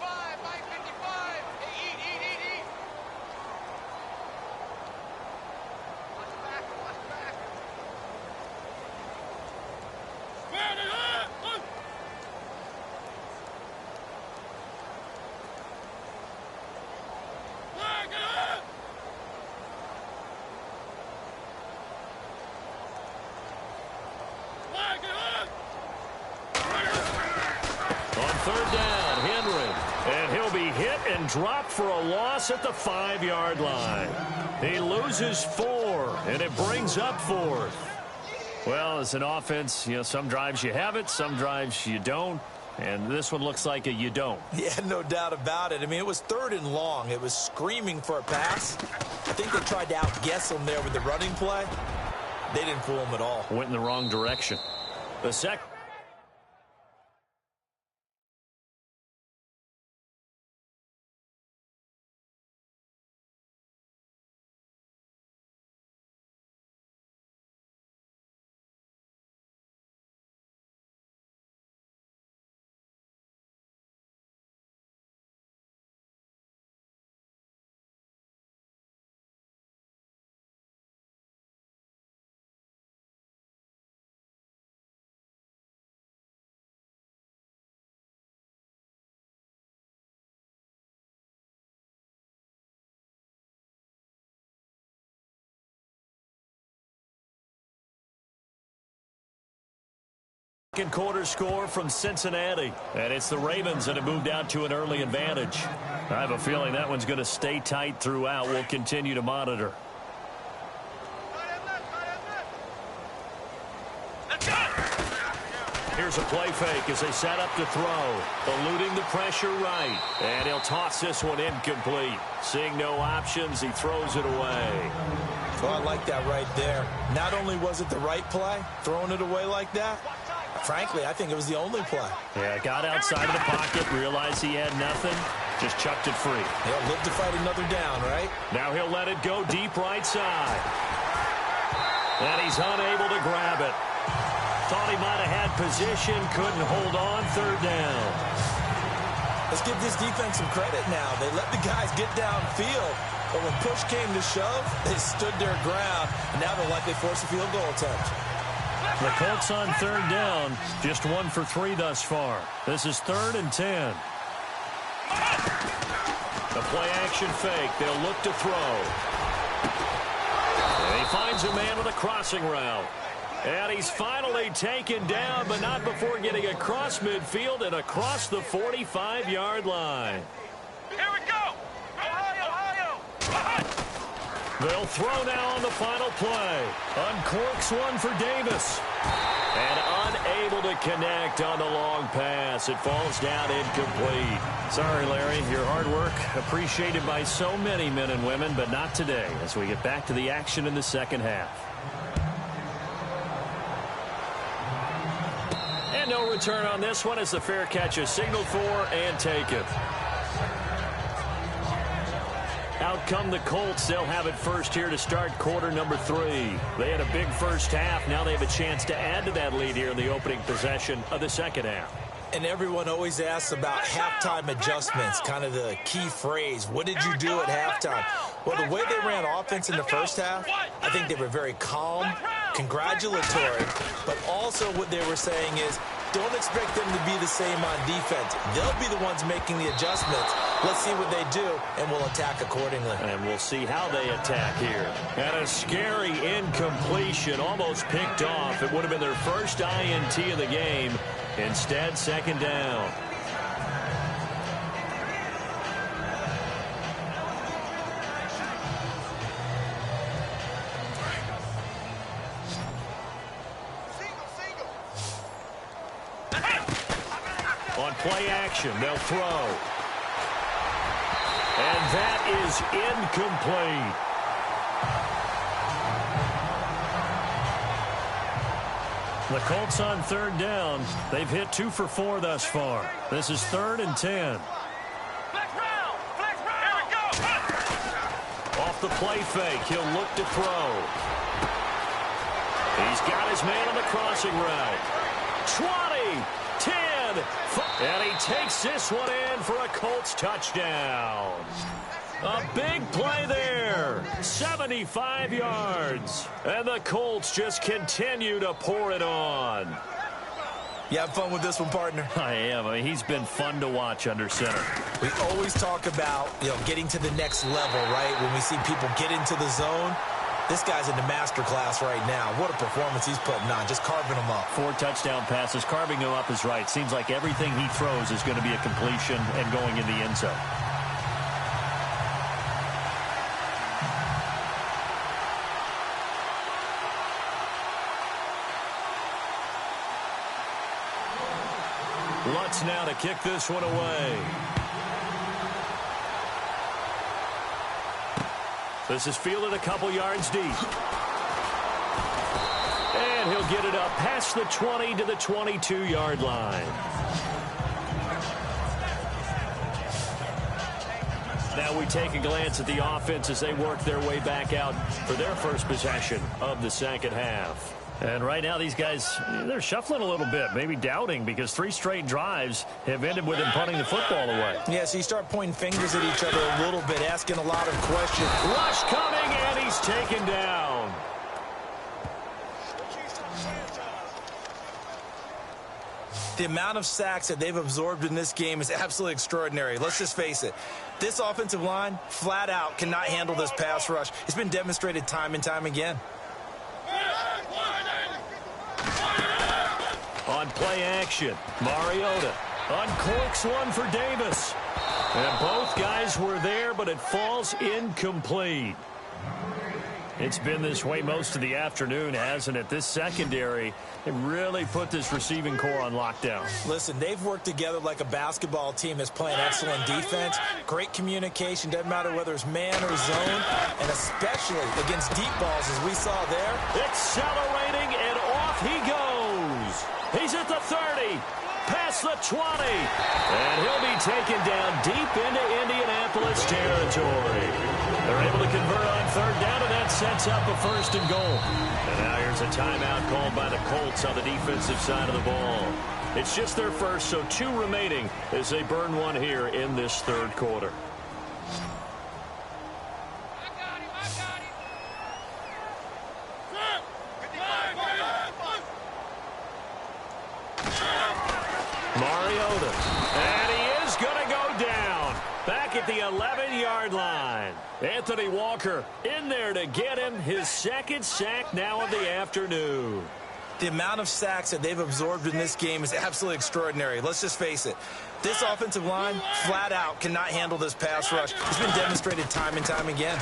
Dropped for a loss at the 5-yard line. He loses 4, and it brings up 4th. Well, as an offense, some drives you have it, some drives you don't, and this one looks like a you don't. Yeah, no doubt about it. I mean, it was 3rd and long. It was screaming for a pass. I think they tried to outguess him there with the running play. They didn't fool him at all. Went in the wrong direction. The second. Second quarter score from Cincinnati. And it's the Ravens that have moved out to an early advantage. I have a feeling that one's going to stay tight throughout. We'll continue to monitor. Here's a play fake as they set up to throw. Eluding the pressure right. And he'll toss this one incomplete. Seeing no options, he throws it away. Well, I like that right there. Not only was it the right play, throwing it away like that, frankly, I think it was the only play. Yeah, got outside of the pocket, realized he had nothing, just chucked it free. He'll live to fight another down, right? Now he'll let it go deep right side. And he's unable to grab it. Thought he might have had position, couldn't hold on, third down. Let's give this defense some credit now. They let the guys get downfield, but when push came to shove, they stood their ground, and now they'll likely force a field goal attempt. The Colts on third down, just 1 for 3 thus far. This is 3rd and 10. The play action fake, they'll look to throw. And he finds a man with a crossing route. And he's finally taken down, but not before getting across midfield and across the 45-yard line. Here we go! Ohio! They'll throw now on the final play. Uncorks one for Davis. And unable to connect on the long pass. It falls down incomplete. Sorry, Larry. Your hard work appreciated by so many men and women, but not today as we get back to the action in the second half. And no return on this one as the fair catch is signaled for and taken. Out come the Colts. They'll have it first here to start quarter number 3. They had a big first half. Now they have a chance to add to that lead here in the opening possession of the second half. And everyone always asks about halftime adjustments, kind of the key phrase. What did you do at halftime? Well, the way they ran offense in the first half, I think they were very calm, congratulatory, but also what they were saying is, don't expect them to be the same on defense. They'll be the ones making the adjustments. Let's see what they do, and we'll attack accordingly. And we'll see how they attack here. And a scary incompletion, almost picked off. It would have been their first INT of the game. Instead, second down. On play action, they'll throw. And that is incomplete. The Colts on third down. They've hit 2 for 4 thus far. This is 3rd and 10. Off the play fake, he'll look to throw. He's got his man on the crossing route. 20, 10, and he takes this one in for a Colts touchdown. A big play there. 75 yards. And the Colts just continue to pour it on. You have fun with this one, partner? I am. I mean, he's been fun to watch under center. We always talk about, getting to the next level, right? When we see people get into the zone. This guy's in the master class right now. What a performance he's putting on, just carving them up. 4 touchdown passes. Carving them up is right. Seems like everything he throws is going to be a completion and going in the end zone. Lutz now to kick this one away. This is fielded a couple yards deep. And he'll get it up past the 20 to the 22-yard line. Now we take a glance at the offense as they work their way back out for their first possession of the second half. And right now these guys, they're shuffling a little bit, maybe doubting, because 3 straight drives have ended with them punting the football away. Yeah, so you start pointing fingers at each other a little bit, asking a lot of questions. Rush coming, and he's taken down. The amount of sacks that they've absorbed in this game is absolutely extraordinary. Let's just face it. This offensive line, flat out, cannot handle this pass rush. It's been demonstrated time and time again. On on play action. Mariota uncorks one for Davis. And both guys were there, but it falls incomplete. It's been this way most of the afternoon, hasn't it? This secondary, they really put this receiving core on lockdown. Listen, they've worked together like a basketball team that's playing excellent defense. Great communication, doesn't matter whether it's man or zone, and especially against deep balls as we saw there. Accelerating, and off he goes. He's at the 30, past the 20, and he'll be taken down deep into Indianapolis territory. They're able to convert on third down, and that sets up a first and goal. And now here's a timeout called by the Colts on the defensive side of the ball. It's just their first, so 2 remaining as they burn one here in this third quarter. Mariota, and he is going to go down back at the 11-yard line. Anthony Walker in there to get him his second sack now of the afternoon. The amount of sacks that they've absorbed in this game is absolutely extraordinary. Let's just face it. This offensive line, flat out, cannot handle this pass rush. It's been demonstrated time and time again.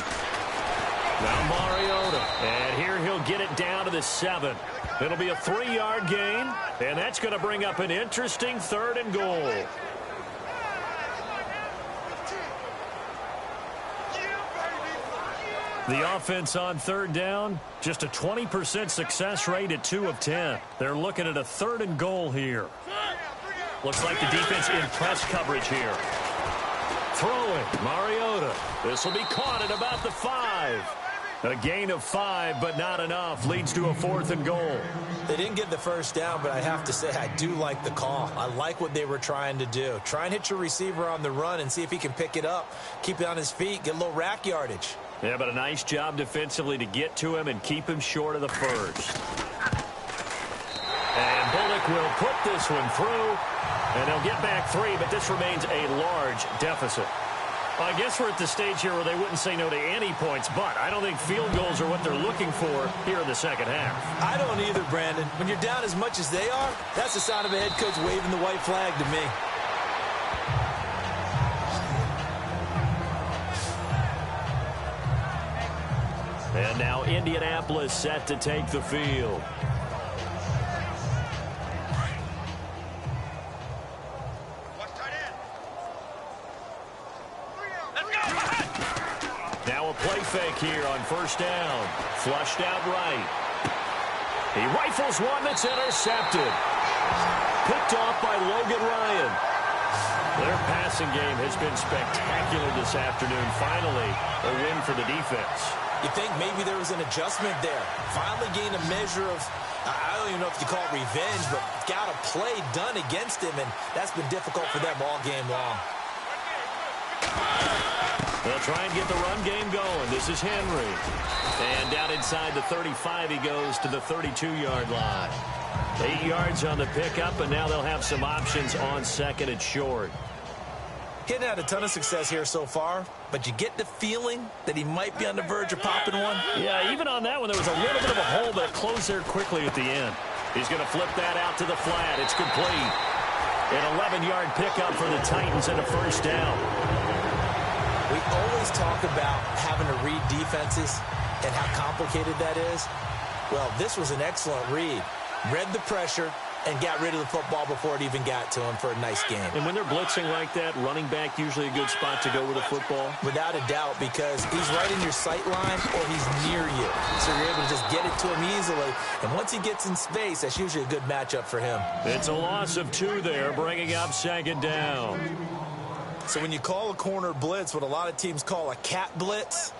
Now Mariota, and here he'll get it down to the 7. It'll be a 3-yard gain, and that's going to bring up an interesting third and goal. The offense on third down, just a 20% success rate at 2 of 10. They're looking at a third and goal here. Looks like the defense in press coverage here. Throwing, Mariota. This will be caught at about the 5. A gain of 5, but not enough. Leads to a 4th and goal. They didn't get the first down, but I have to say I do like the call. I like what they were trying to do. Try and hit your receiver on the run and see if he can pick it up. Keep it on his feet, get a little rack yardage. Yeah, but a nice job defensively to get to him and keep him short of the first. And Bullock will put this one through, and they'll get back 3, but this remains a large deficit. Well, I guess we're at the stage here where they wouldn't say no to any points, but I don't think field goals are what they're looking for here in the second half. I don't either, Brandon. When you're down as much as they are, that's the sign of a head coach waving the white flag to me. And now Indianapolis set to take the field. Now a play fake here on first down. Flushed out right. He rifles one that's intercepted. Picked off by Logan Ryan. Their passing game has been spectacular this afternoon. Finally, a win for the defense. You think maybe there was an adjustment there. Finally gained a measure of, I don't even know if you call it revenge, but got a play done against him, and that's been difficult for them all game long. They'll try and get the run game going. This is Henry. And down inside the 35, he goes to the 32-yard line. 8 yards on the pickup, and now they'll have some options on second and short. He hadn't had a ton of success here so far, but you get the feeling that he might be on the verge of popping one. Yeah, even on that one, there was a little bit of a hole, but it closed there quickly at the end. He's going to flip that out to the flat. It's complete. An 11-yard pickup for the Titans and a first down. We always talk about having to read defenses and how complicated that is. Well, this was an excellent read. Read the pressure and got rid of the football before it even got to him for a nice game. And when they're blitzing like that, running back usually a good spot to go with the football? Without a doubt, because he's right in your sight line or he's near you. So you're able to just get it to him easily. And once he gets in space, that's usually a good matchup for him. It's a loss of 2 there, bringing up second down. So when you call a corner blitz, what a lot of teams call a cat blitz,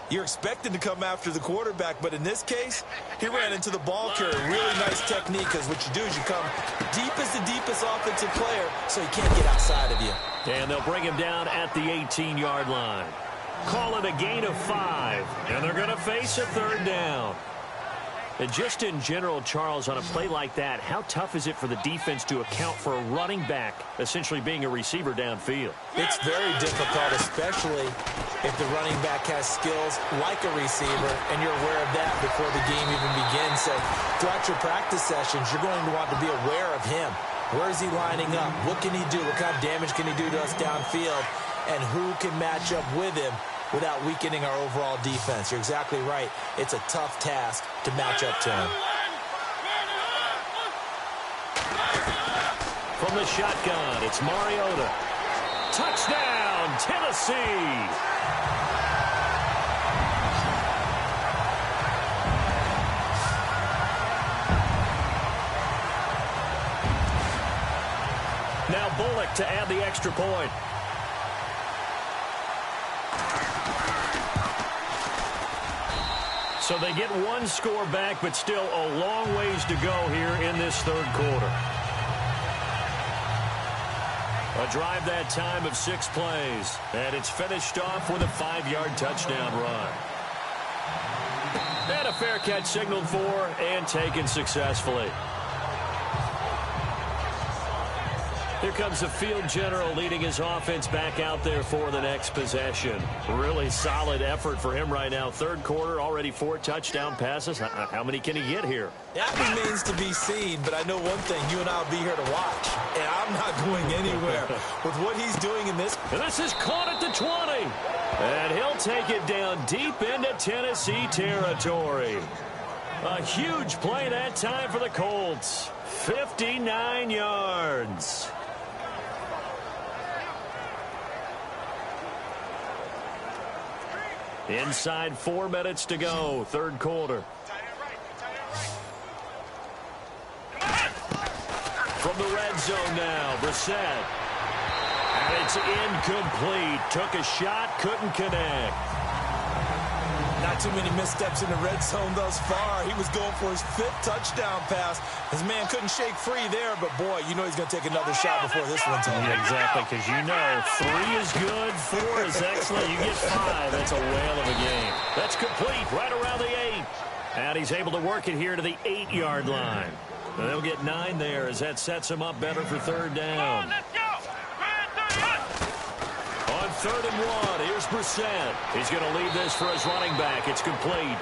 you're expected to come after the quarterback, but in this case, he ran into the ball carrier. Really nice technique, because what you do is you come deep as the deepest offensive player, so he can't get outside of you. And they'll bring him down at the 18-yard line. Call it a gain of 5, and they're going to face a third down. And just in general, Charles, on a play like that, how tough is it for the defense to account for a running back essentially being a receiver downfield? It's very difficult, especially if the running back has skills like a receiver, and you're aware of that before the game even begins. So throughout your practice sessions, you're going to want to be aware of him. Where is he lining up? What can he do? What kind of damage can he do to us downfield? And who can match up with him without weakening our overall defense? You're exactly right. It's a tough task to match up to him. From the shotgun, it's Mariota. Touchdown, Tennessee! Now Bullock to add the extra point. So they get one score back, but still a long ways to go here in this third quarter. A drive that time of 6 plays, and it's finished off with a 5-yard touchdown run. And a fair catch signaled for and taken successfully. Here comes the field general leading his offense back out there for the next possession. Really solid effort for him right now. Third quarter, already 4 touchdown passes. How many can he get here? That remains to be seen, but I know one thing. You and I will be here to watch, and I'm not going anywhere with what he's doing in this. And this is caught at the 20. And he'll take it down deep into Tennessee territory. A huge play that time for the Colts. 59 yards. Inside 4 minutes to go, third quarter. From the red zone now, Brissett. And it's incomplete. Took a shot, couldn't connect. Not too many missteps in the red zone thus far. He was going for his 5th touchdown pass. His man couldn't shake free there, but boy, you know he's going to take another shot before this one's over. Yeah, exactly, because you know 3 is good, 4 is excellent. You get 5, that's a whale of a game. That's complete right around the 8. And he's able to work it here to the 8-yard line. And they'll get 9 there as that sets him up better for third down. On 3rd and 1, here's Brissett. He's going to leave this for his running back. It's complete.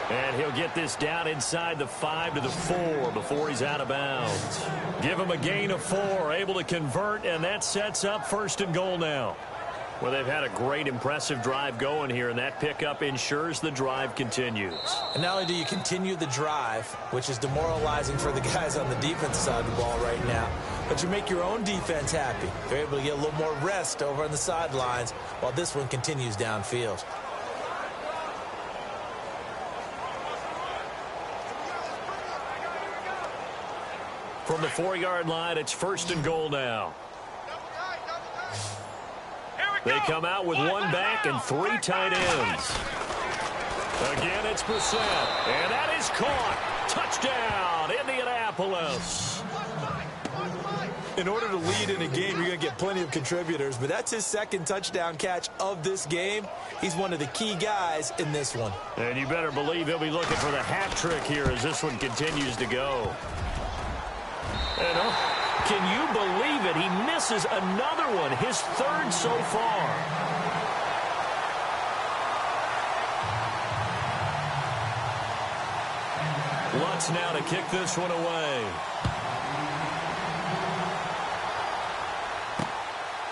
And he'll get this down inside the 5 to the 4 before he's out of bounds. Give him a gain of 4, able to convert, and that sets up 1st and goal now. Well, they've had a great, impressive drive going here, and that pickup ensures the drive continues. And not only do you continue the drive, which is demoralizing for the guys on the defensive side of the ball right now, but you make your own defense happy. They're able to get a little more rest over on the sidelines while this one continues downfield. From the 4-yard line, it's 1st and goal now. They come out with 1 back and 3 tight ends. Again, it's Brissett. And that is caught. Touchdown, Indianapolis. In order to lead in a game, you're going to get plenty of contributors, but that's his 2nd touchdown catch of this game. He's one of the key guys in this one. And you better believe he'll be looking for the hat trick here as this one continues to go. And can you believe it? He misses another one, his 3rd so far. Lutz now to kick this one away.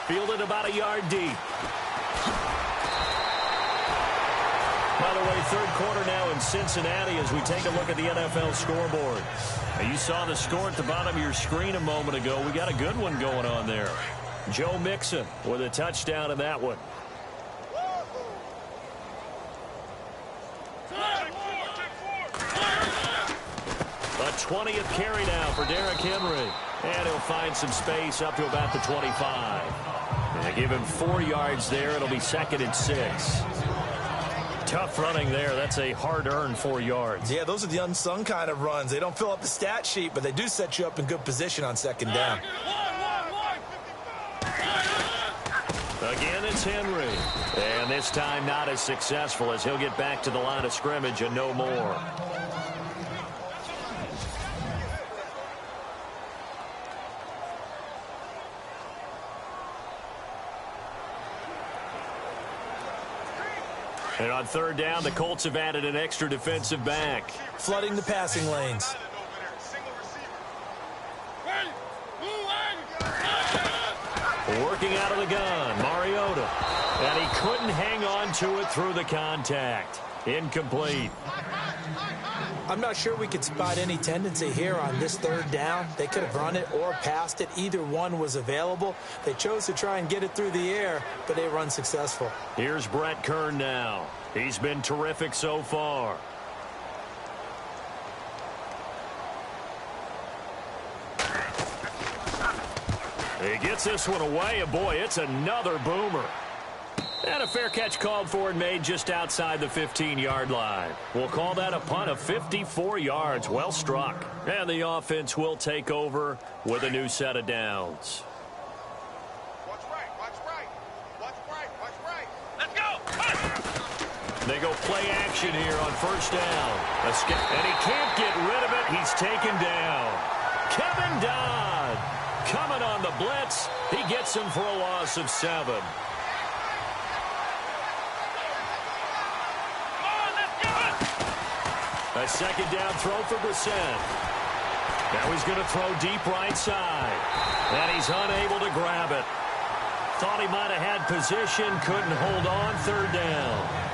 Fielded about a yard deep. By the way, 3rd quarter now in Cincinnati as we take a look at the NFL scoreboard. Now, you saw the score at the bottom of your screen a moment ago. We got a good one going on there. Joe Mixon with a touchdown in that one. A 20th carry now for Derrick Henry. And he'll find some space up to about the 25. And they give him 4 yards there. It'll be 2nd and 6. Tough running there. That's a hard-earned 4 yards. Yeah, those are the unsung kind of runs. They don't fill up the stat sheet, but they do set you up in good position on 2nd down. Again, it's Henry. And this time not as successful as he'll get back to the line of scrimmage and no more. And on third down, the Colts have added an extra defensive back. Flooding the passing lanes. Working out of the gun, Mariota. And he couldn't hang on to it through the contact. Incomplete. I'm not sure we could spot any tendency here on this third down. They could have run it or passed it. Either one was available. They chose to try and get it through the air, but they were unsuccessful. Here's Brett Kern now. He's been terrific so far. He gets this one away, and boy, it's another boomer. And a fair catch called for and made just outside the 15-yard line. We'll call that a punt of 54 yards. Well struck. And the offense will take over with a new set of downs. Watch right, watch right. Watch right, watch right. Let's go. They go play action here on first down. And he can't get rid of it. He's taken down. Kevin Dodd coming on the blitz. He gets him for a loss of 7. A second down throw for Brissett. Now he's going to throw deep right side. And he's unable to grab it. Thought he might have had position, couldn't hold on. Third down.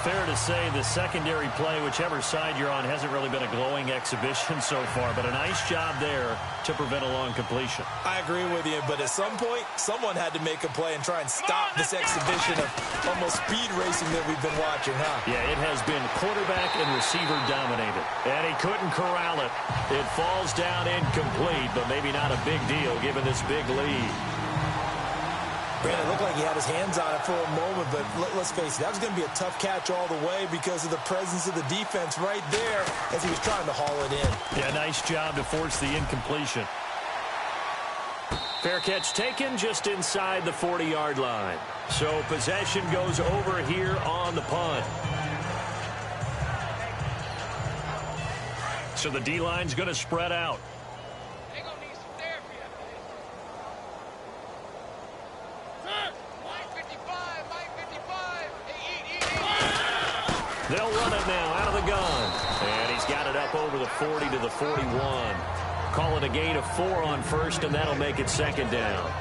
Fair to say the secondary play, whichever side you're on, hasn't really been a glowing exhibition so far, but a nice job there to prevent a long completion. I agree with you, but at some point, someone had to make a play and try and stop this exhibition of almost speed racing that we've been watching, huh? Yeah, it has been quarterback and receiver dominated, and he couldn't corral it. It falls down incomplete, but maybe not a big deal given this big lead. Brandon, it looked like he had his hands on it for a moment, but let's face it, that was going to be a tough catch all the way because of the presence of the defense right there as he was trying to haul it in. Yeah, nice job to force the incompletion. Fair catch taken just inside the 40-yard line. So possession goes over here on the punt. So the D-line's going to spread out. They'll run it now out of the gun. And he's got it up over the 40 to the 41. Call it a gain of 4 on first, and that'll make it second down.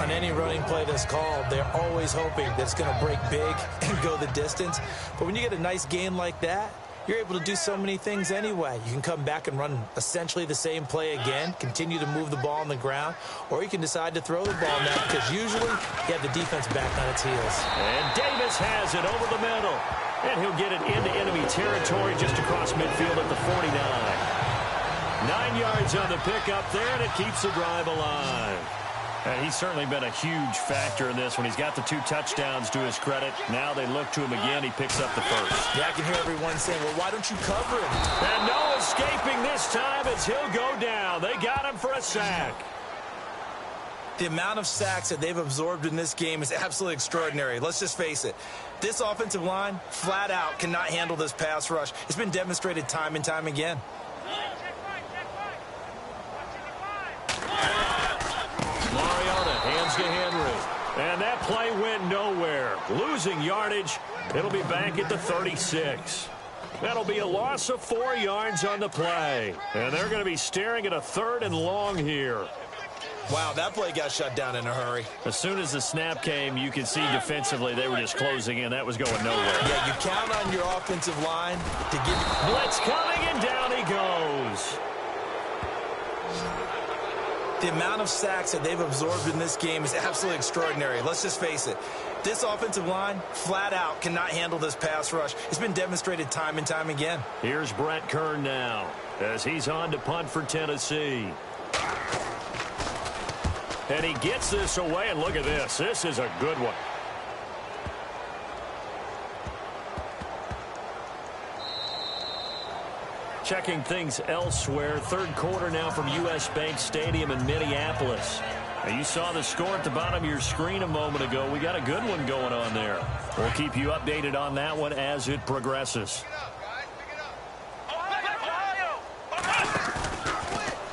On any running play that's called, they're always hoping that it's going to break big and go the distance. But when you get a nice gain like that, you're able to do so many things anyway. You can come back and run essentially the same play again, continue to move the ball on the ground, or you can decide to throw the ball now because usually you have the defense back on its heels. And Davis has it over the middle. And he'll get it into enemy territory just across midfield at the 49. 9 yards on the pickup there, and it keeps the drive alive. And he's certainly been a huge factor in this when he's got the 2 touchdowns to his credit. Now they look to him again. He picks up the first. Yeah, I can hear everyone saying, well, why don't you cover him? And no escaping this time as he'll go down. They got him for a sack. The amount of sacks that they've absorbed in this game is absolutely extraordinary. Let's just face it. This offensive line, flat out, cannot handle this pass rush. It's been demonstrated time and time again. Mariota hands to Henry. And that play went nowhere. Losing yardage. It'll be back at the 36. That'll be a loss of 4 yards on the play. And they're going to be staring at a 3rd and long here. Wow, that play got shut down in a hurry. As soon as the snap came, you could see defensively they were just closing in. That was going nowhere. Yeah, you count on your offensive line to give you... Blitz coming, and down he goes. The amount of sacks that they've absorbed in this game is absolutely extraordinary. Let's just face it. This offensive line, flat out, cannot handle this pass rush. It's been demonstrated time and time again. Here's Brett Kern now as he's on to punt for Tennessee. And he gets this away, and look at this. This is a good one. Checking things elsewhere. 3rd quarter now from U.S. Bank Stadium in Minneapolis. Now, you saw the score at the bottom of your screen a moment ago. We got a good one going on there. We'll keep you updated on that one as it progresses.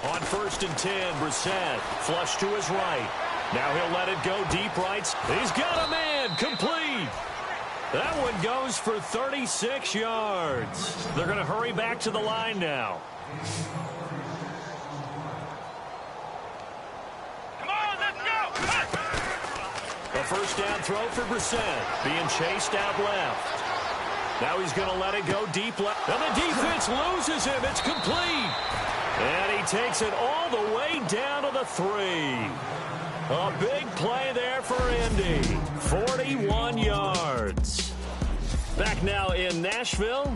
On 1st and 10, Brissett flush to his right. Now he'll let it go deep right. He's got a man complete. That one goes for 36 yards. They're going to hurry back to the line now. Come on, let's go! A first down throw for Brissett, being chased out left. Now he's going to let it go deep left. And the defense loses him. It's complete. And he takes it all the way down to the 3. A big play there for Indy. 41 yards. Back now in Nashville.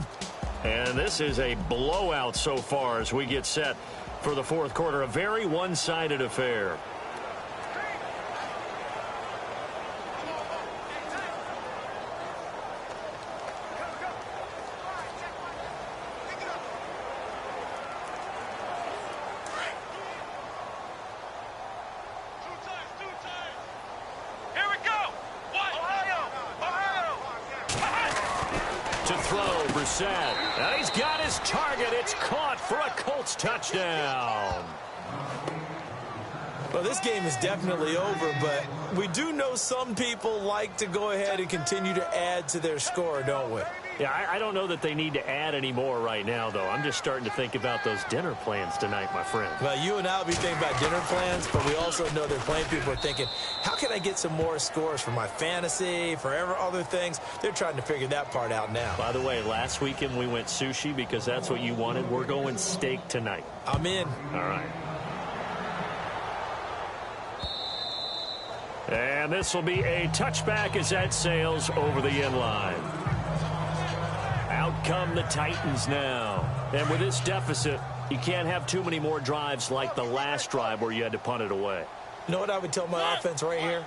And this is a blowout so far as we get set for the fourth quarter. A very one-sided affair. And he's got his target. It's caught for a Colts touchdown. Well, this game is definitely over, but we do know some people like to go ahead and continue to add to their score, don't we? Yeah, I don't know that they need to add any more right now, though. I'm just starting to think about those dinner plans tonight, my friend. Well, you and I will be thinking about dinner plans, but we also know they're playing people are thinking, how can I get some more scores for my fantasy, for other things? They're trying to figure that part out now. By the way, last weekend we went sushi because that's what you wanted. We're going steak tonight. I'm in. All right. And this will be a touchback as that sails over the end line. Out come the Titans now. And with this deficit, you can't have too many more drives like the last drive where you had to punt it away. You know what I would tell my offense right here?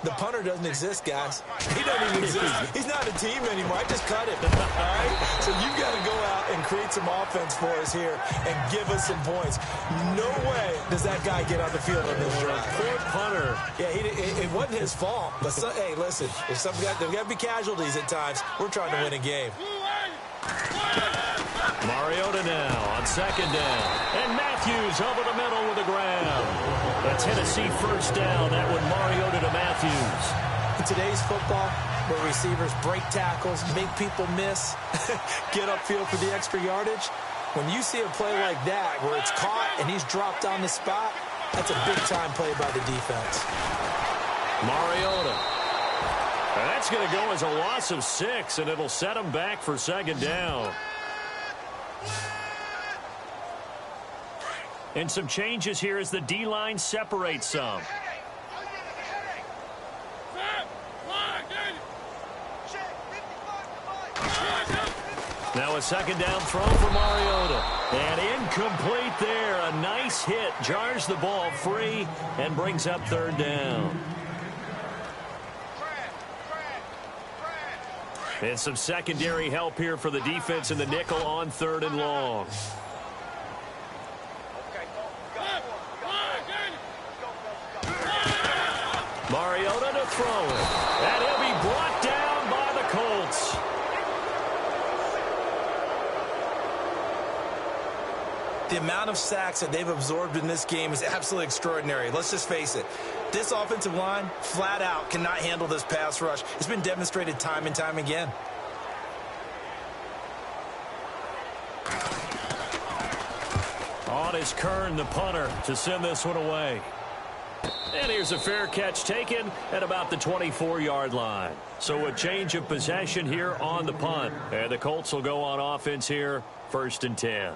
The punter doesn't exist, guys. He doesn't even exist. He's not a team anymore. I just cut him. All right? So you've got to go out and create some offense for us here and give us some points. No way does that guy get on the field on this drive. Poor punter. Yeah, it wasn't his fault. But, hey, listen, there's got to be casualties at times. We're trying to win a game. Mariota now on second down. And Matthews over the middle with a grab. A Tennessee first down. That one Mariota to Matthews. In today's football, where receivers break tackles, make people miss, get upfield for the extra yardage, when you see a play like that where it's caught and he's dropped on the spot, that's a big-time play by the defense. Mariota. And that's going to go as a loss of 6, and it'll set him back for second down. And some changes here as the D-line separates some. Now a second down throw for Mariota. And incomplete there. A nice hit. Jars the ball free and brings up third down. And some secondary help here for the defense in the nickel on third and long. Mariota to throw it. And he'll be brought down by the Colts. The amount of sacks that they've absorbed in this game is absolutely extraordinary. Let's just face it. This offensive line, flat out, cannot handle this pass rush. It's been demonstrated time and time again. On is Kern, the punter, to send this one away. And here's a fair catch taken at about the 24-yard line. So a change of possession here on the punt. And the Colts will go on offense here, 1st and 10.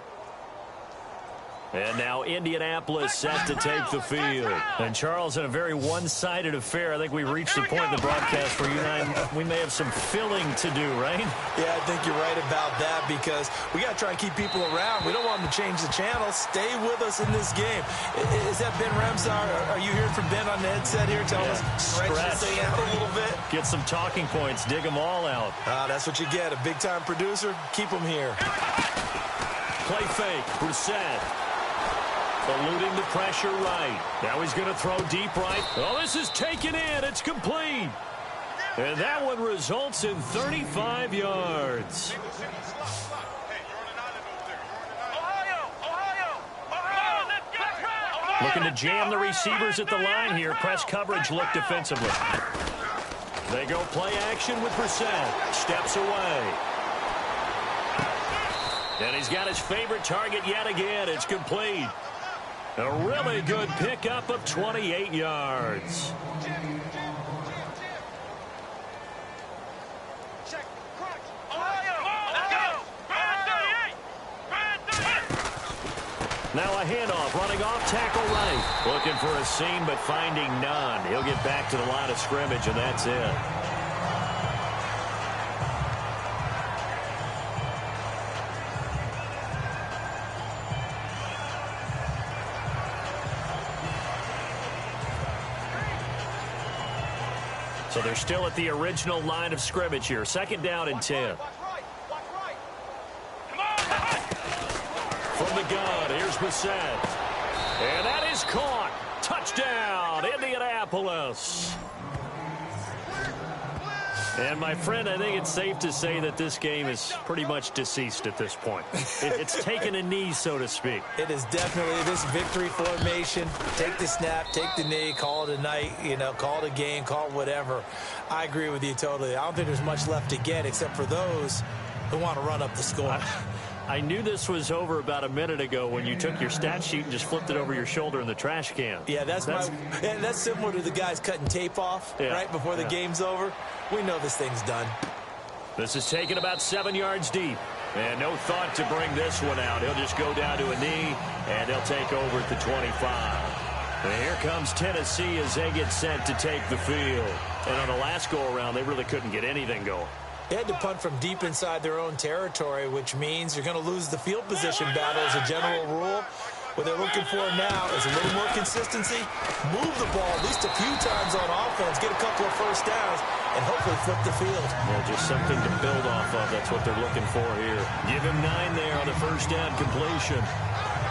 And now Indianapolis set to take the field. And Charles, in a very one-sided affair, I think we reached the point in the broadcast where you and I, we may have some filling to do, right? Yeah, I think you're right about that because we got to try and keep people around. We don't want them to change the channel. Stay with us in this game. Is that Ben Remsar? Are you hearing from Ben on the headset here? Telling us stretch this thing out a little bit? Get some talking points. Dig them all out. That's what you get. A big-time producer. Keep them here. Play fake. Brissett. Eluding the pressure right. Now he's going to throw deep right. Oh, this is taken in. It's complete. And that one results in 35 yards. Looking to jam the receivers at the line here. Press coverage look defensively. They go play action with Brissett. Steps away. And he's got his favorite target yet again. It's complete. A really good pickup of 28 yards. Now a handoff, running off tackle right. Looking for a seam, but finding none. He'll get back to the line of scrimmage, and that's it. So they're still at the original line of scrimmage here. 2nd down and 10. From the gun, here's Brissett. And that is caught. Touchdown, Indianapolis. And, my friend, I think it's safe to say that this game is pretty much deceased at this point. It's taken a knee, so to speak. It is definitely this victory formation. Take the snap, take the knee, call it a night, call it a game, call it whatever. I agree with you totally. I don't think there's much left to get except for those who want to run up the score. I knew this was over about a minute ago when you took your stat sheet and just flipped it over your shoulder in the trash can. Yeah, that's similar to the guys cutting tape off right before the game's over. We know this thing's done. This is taken about 7 yards deep. And no thought to bring this one out. He'll just go down to a knee, and they'll take over at the 25. And here comes Tennessee as they get sent to take the field. And on the last go-around, they really couldn't get anything going. They had to punt from deep inside their own territory, which means you're going to lose the field position battle as a general rule. What they're looking for now is a little more consistency, move the ball at least a few times on offense, get a couple of first downs, and hopefully flip the field. Yeah, just something to build off of. That's what they're looking for here. Give him 9 there on the first down completion.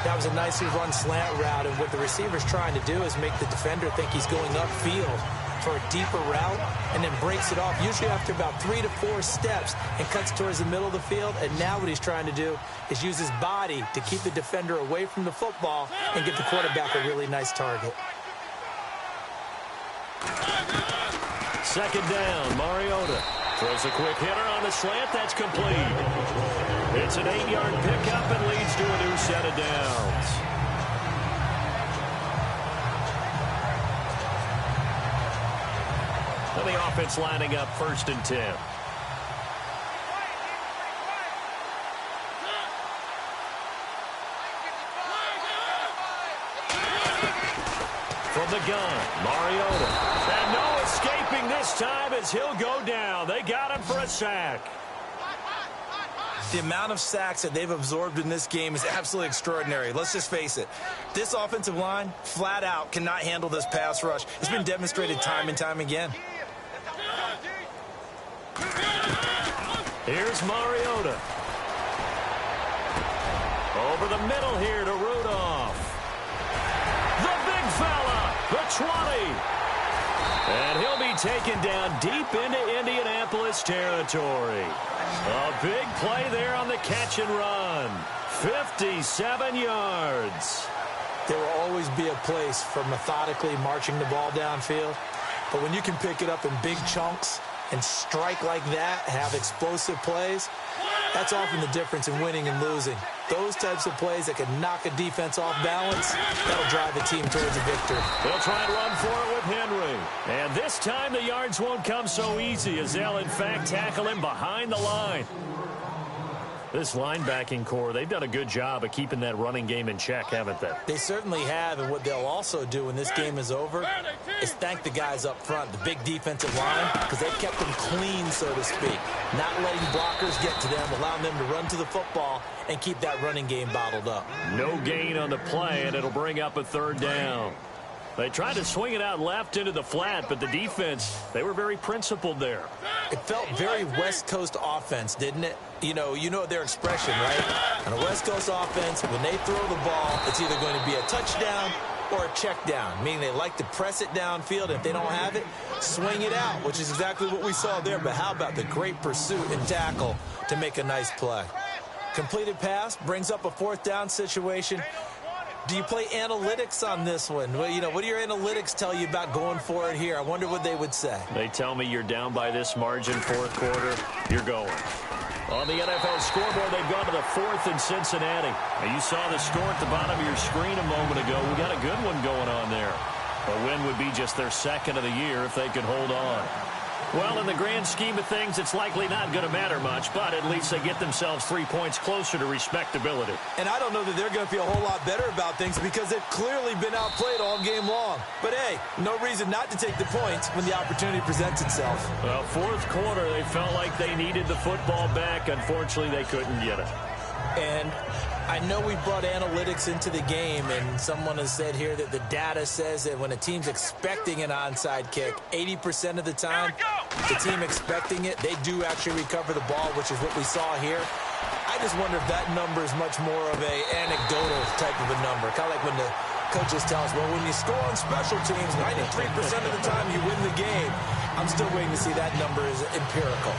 That was a nicely run slant route, and what the receiver's trying to do is make the defender think he's going upfield for a deeper route, and then breaks it off, usually after about 3 to 4 steps, and cuts towards the middle of the field. And now what he's trying to do is use his body to keep the defender away from the football and get the quarterback a really nice target. 2nd down, Mariota throws a quick hitter on the slant. That's complete. It's an 8-yard pickup and leads to a new set of downs. And the offense lining up 1st and 10. From the gun, Mariota. And no escaping this time as he'll go down. They got him for a sack. The amount of sacks that they've absorbed in this game is absolutely extraordinary. Let's just face it. This offensive line, flat out, cannot handle this pass rush. It's been demonstrated time and time again. Here's Mariota. Over the middle here to Rudolph. The big fella, the 20. And he'll be taken down deep into Indianapolis territory. A big play there on the catch and run. 57 yards. There will always be a place for methodically marching the ball downfield. But when you can pick it up in big chunks and strike like that, have explosive plays, that's often the difference in winning and losing. Those types of plays that can knock a defense off balance, that'll drive the team towards a victory. They'll try and run for it with Henry. And this time the yards won't come so easy as they'll, in fact, tackle him behind the line. This linebacking core, they've done a good job of keeping that running game in check, haven't they? They certainly have, and what they'll also do when this game is over is thank the guys up front, the big defensive line, because they've kept them clean, so to speak. Not letting blockers get to them, allowing them to run to the football and keep that running game bottled up. No gain on the play, and it'll bring up a 3rd down. They tried to swing it out left into the flat, but the defense, they were very principled there. It felt very West Coast offense, didn't it? You know their expression, right? On a West Coast offense, when they throw the ball, it's either going to be a touchdown or a check down, meaning they like to press it downfield. If they don't have it, swing it out, which is exactly what we saw there. But how about the great pursuit and tackle to make a nice play? Completed pass brings up a 4th down situation. Do you play analytics on this one? Well, what do your analytics tell you about going for it here? I wonder what they would say. They tell me you're down by this margin, fourth quarter, you're going. On the NFL scoreboard, they've gone to the 4th in Cincinnati. Now, you saw the score at the bottom of your screen a moment ago. We got a good one going on there. A win would be just their 2nd of the year if they could hold on. Well, in the grand scheme of things, it's likely not going to matter much, but at least they get themselves 3 points closer to respectability. And I don't know that they're going to feel a whole lot better about things because they've clearly been outplayed all game long. But, hey, no reason not to take the points when the opportunity presents itself. Well, fourth quarter, they felt like they needed the football back. Unfortunately, they couldn't get it. And I know we brought analytics into the game, and someone has said here that the data says that when a team's expecting an onside kick, 80% of the time, the team expecting it, they do actually recover the ball, which is what we saw here. I just wonder if that number is much more of a anecdotal type of a number, kind of like when the coaches tell us, well, when you score on special teams, 93% of the time you win the game. I'm still waiting to see that number is empirical.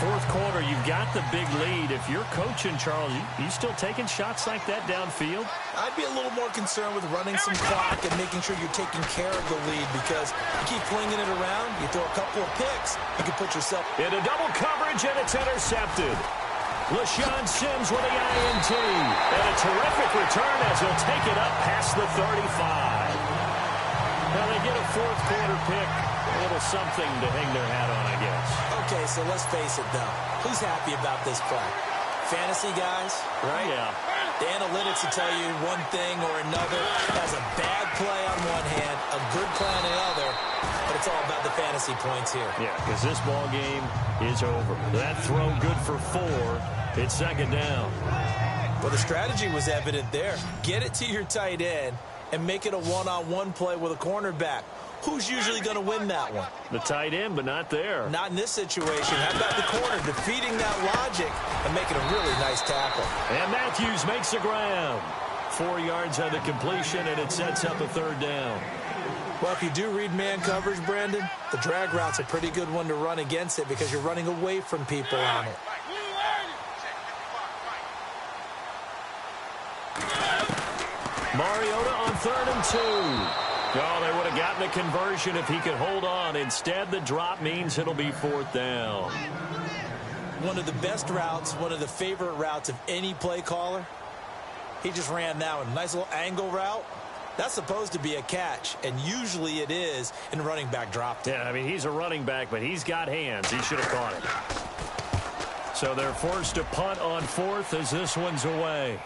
Fourth quarter, you've got the big lead. If you're coaching, Charles, you still taking shots like that downfield? I'd be a little more concerned with running some clock and making sure you're taking care of the lead because you keep flinging it around, you throw a couple of picks, you can put yourself into double coverage, and it's intercepted. LeSean Sims with the INT. And a terrific return as he'll take it up past the 35. Now they get a fourth quarter pick. A little something to hang their hat on, I guess. Okay, so let's face it, though. Who's happy about this play? Fantasy guys, right? Yeah. The analytics will tell you one thing or another. Has a bad play on one hand, a good play on the other, but it's all about the fantasy points here. Yeah, because this ball game is over. That throw good for 4. It's second down. Well, the strategy was evident there. Get it to your tight end and make it a one-on-one play with a cornerback. Who's usually going to win that one? The tight end, but not there. Not in this situation. How about the corner defeating that logic and making a really nice tackle? And Matthews makes the ground. 4 yards on the completion, and it sets up a third down. Well, if you do read man coverage, Brandon, the drag route's a pretty good one to run against it because you're running away from people on it. Mariota on 3rd and 2. Oh, they would have gotten a conversion if he could hold on. Instead, the drop means it'll be 4th down. One of the best routes, one of the favorite routes of any play caller. He just ran that one. Nice little angle route. That's supposed to be a catch, and usually it is, and the running back dropped it. Yeah, I mean, he's a running back, but he's got hands. He should have caught it. So they're forced to punt on 4th as this one's away.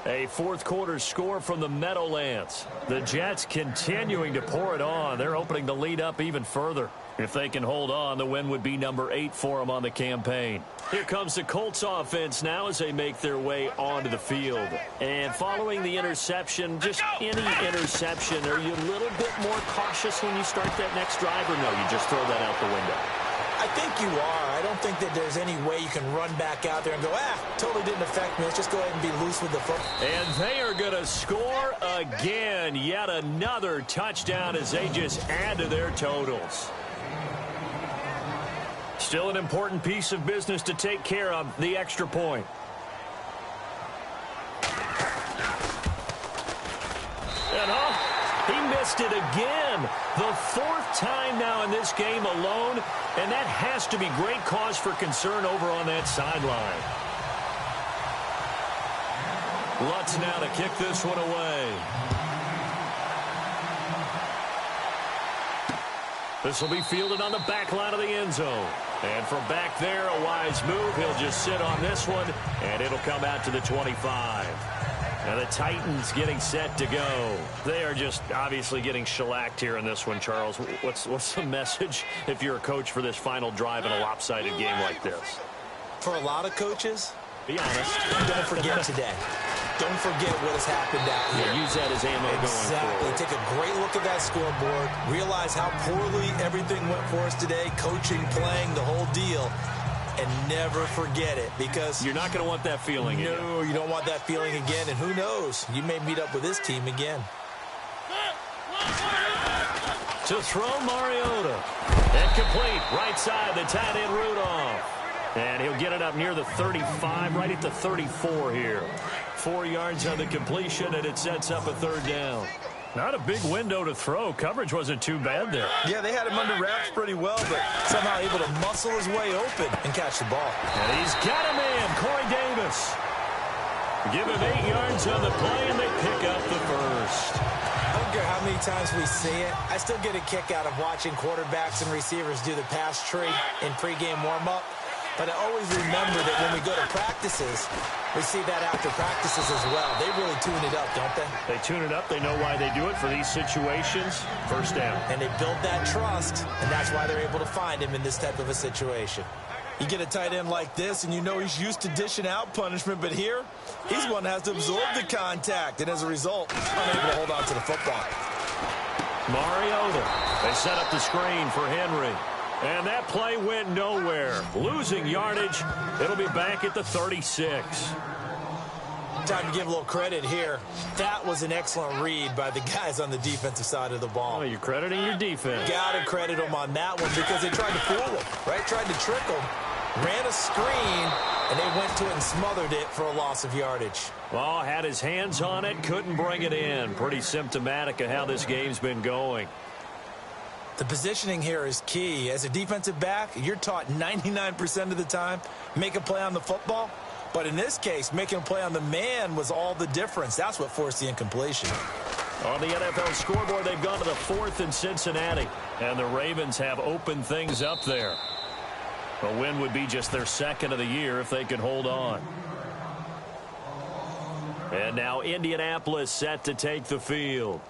A fourth quarter score from the Meadowlands. The Jets continuing to pour it on. They're opening the lead up even further. If they can hold on, the win would be number 8 for them on the campaign. Here comes the Colts offense now as they make their way onto the field. And following the interception, just any interception, are you a little bit more cautious when you start that next drive, or no, you just throw that out the window? I think you are. I don't think that there's any way you can run back out there and go, totally didn't affect me. Let's just go ahead and be loose with the football. And they are going to score again. Yet another touchdown as they just add to their totals. Still an important piece of business to take care of, the extra point. And he missed it again. The 4th time now in this game alone, and that has to be great cause for concern over on that sideline. Lutz now to kick this one away. This will be fielded on the back line of the end zone. And from back there, a wise move. He'll just sit on this one, and it'll come out to the 25. Now the Titans getting set to go. They are just obviously getting shellacked here in this one, Charles. What's the message if you're a coach for this final drive in a lopsided game like this? For a lot of coaches, be honest, don't forget today. Don't forget what has happened out here. Yeah, use that as ammo going forward. Take a great look at that scoreboard. Realize how poorly everything went for us today. Coaching, playing, the whole deal. And never forget it, because you're not going to want that feeling again. No, you don't want that feeling again. And who knows? You may meet up with this team again. To throw Mariota. And complete. Right side, the tight end Rudolph. And he'll get it up near the 35, right at the 34 here. 4 yards on the completion, and it sets up a third down. Not a big window to throw. Coverage wasn't too bad there. Yeah, they had him under wraps pretty well, but somehow able to muscle his way open and catch the ball. And he's got a man, Corey Davis. Give him 8 yards on the play, and they pick up the first. I don't care how many times we see it. I still get a kick out of watching quarterbacks and receivers do the pass tree in pregame warm-up. But I always remember that when we go to practices, we see that after practices as well. They really tune it up, don't they? They tune it up. They know why they do it for these situations. First down. And they build that trust, and that's why they're able to find him in this type of a situation. You get a tight end like this, and you know he's used to dishing out punishment, but here, he's one that has to absorb the contact, and as a result, unable to hold on to the football. Mariota. They set up the screen for Henry. And that play went nowhere. Losing yardage. It'll be back at the 36. Time to give a little credit here. That was an excellent read by the guys on the defensive side of the ball. Oh, you're crediting your defense. Got to credit them on that one because they tried to fool him, right? Tried to trick him. Ran a screen, and they went to it and smothered it for a loss of yardage. Well, had his hands on it, couldn't bring it in. Pretty symptomatic of how this game's been going. The positioning here is key. As a defensive back, you're taught 99% of the time, make a play on the football. But in this case, making a play on the man was all the difference. That's what forced the incompletion. On the NFL scoreboard, they've gone to the 4th in Cincinnati. And the Ravens have opened things up there. A win would be just their 2nd of the year if they could hold on. And now Indianapolis set to take the field.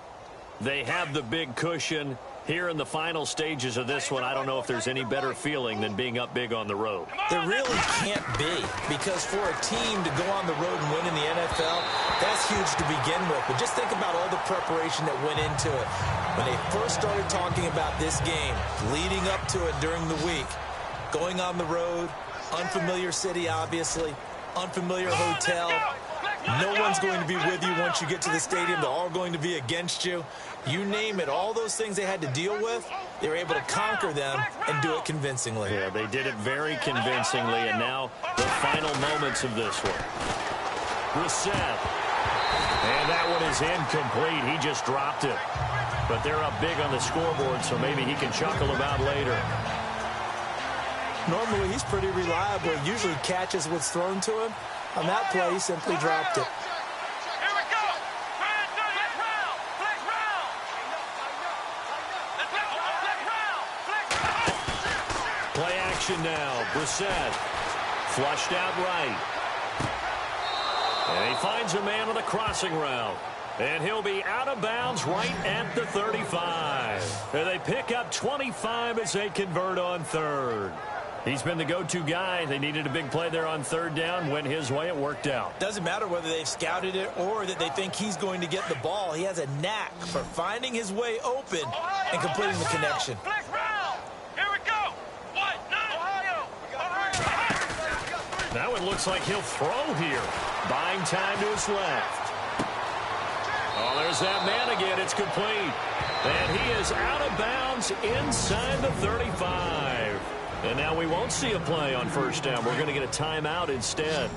They have the big cushion. Here in the final stages of this one, I don't know if there's any better feeling than being up big on the road. There really can't be, because for a team to go on the road and win in the NFL, that's huge to begin with. But just think about all the preparation that went into it. When they first started talking about this game, leading up to it during the week, going on the road, unfamiliar city, obviously, unfamiliar hotel. No one's going to be with you once you get to the stadium. They're all going to be against you. You name it, all those things they had to deal with, they were able to conquer them and do it convincingly. Yeah, they did it very convincingly, and now the final moments of this one. Brissett. And that one is incomplete. He just dropped it. But they're up big on the scoreboard, so maybe he can chuckle about later. Normally, he's pretty reliable. Usually catches what's thrown to him. On that play, he simply dropped it. Here we go. Flex round. Flex round. Let's go. Flex round. Play action now. Brissett. Flushed out right. And he finds a man on the crossing route. And he'll be out of bounds right at the 35. And they pick up 25 as they convert on 3rd. He's been the go-to guy. They needed a big play there on 3rd down. Went his way. It worked out. Doesn't matter whether they've scouted it or that they think he's going to get the ball. He has a knack for finding his way open and completing the connection. Flex round. Here we go. 1-9. Ohio. Now it looks like he'll throw here. Buying time to his left. Oh, there's that man again. It's complete. And he is out of bounds inside the 35. And now we won't see a play on 1st down. We're going to get a timeout instead.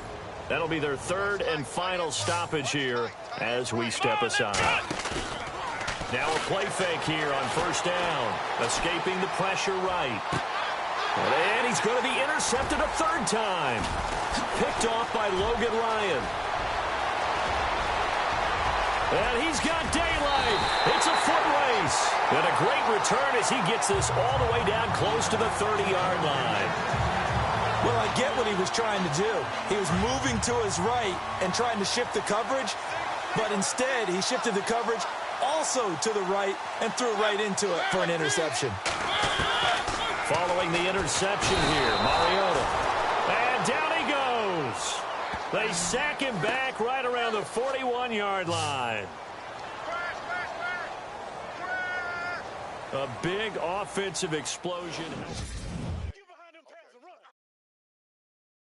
That'll be their 3rd and final stoppage here as we step aside. Now a play fake here on 1st down. Escaping the pressure right. And he's going to be intercepted a 3rd time. Picked off by Logan Ryan. And he's got daylight. It's a foot race. And a great return as he gets this all the way down close to the 30-yard line. Well, I get what he was trying to do. He was moving to his right and trying to shift the coverage, but instead he shifted the coverage also to the right and threw right into it for an interception. Following the interception here, Mariota. And down he goes. They sack him back right around the 41-yard line. A big offensive explosion.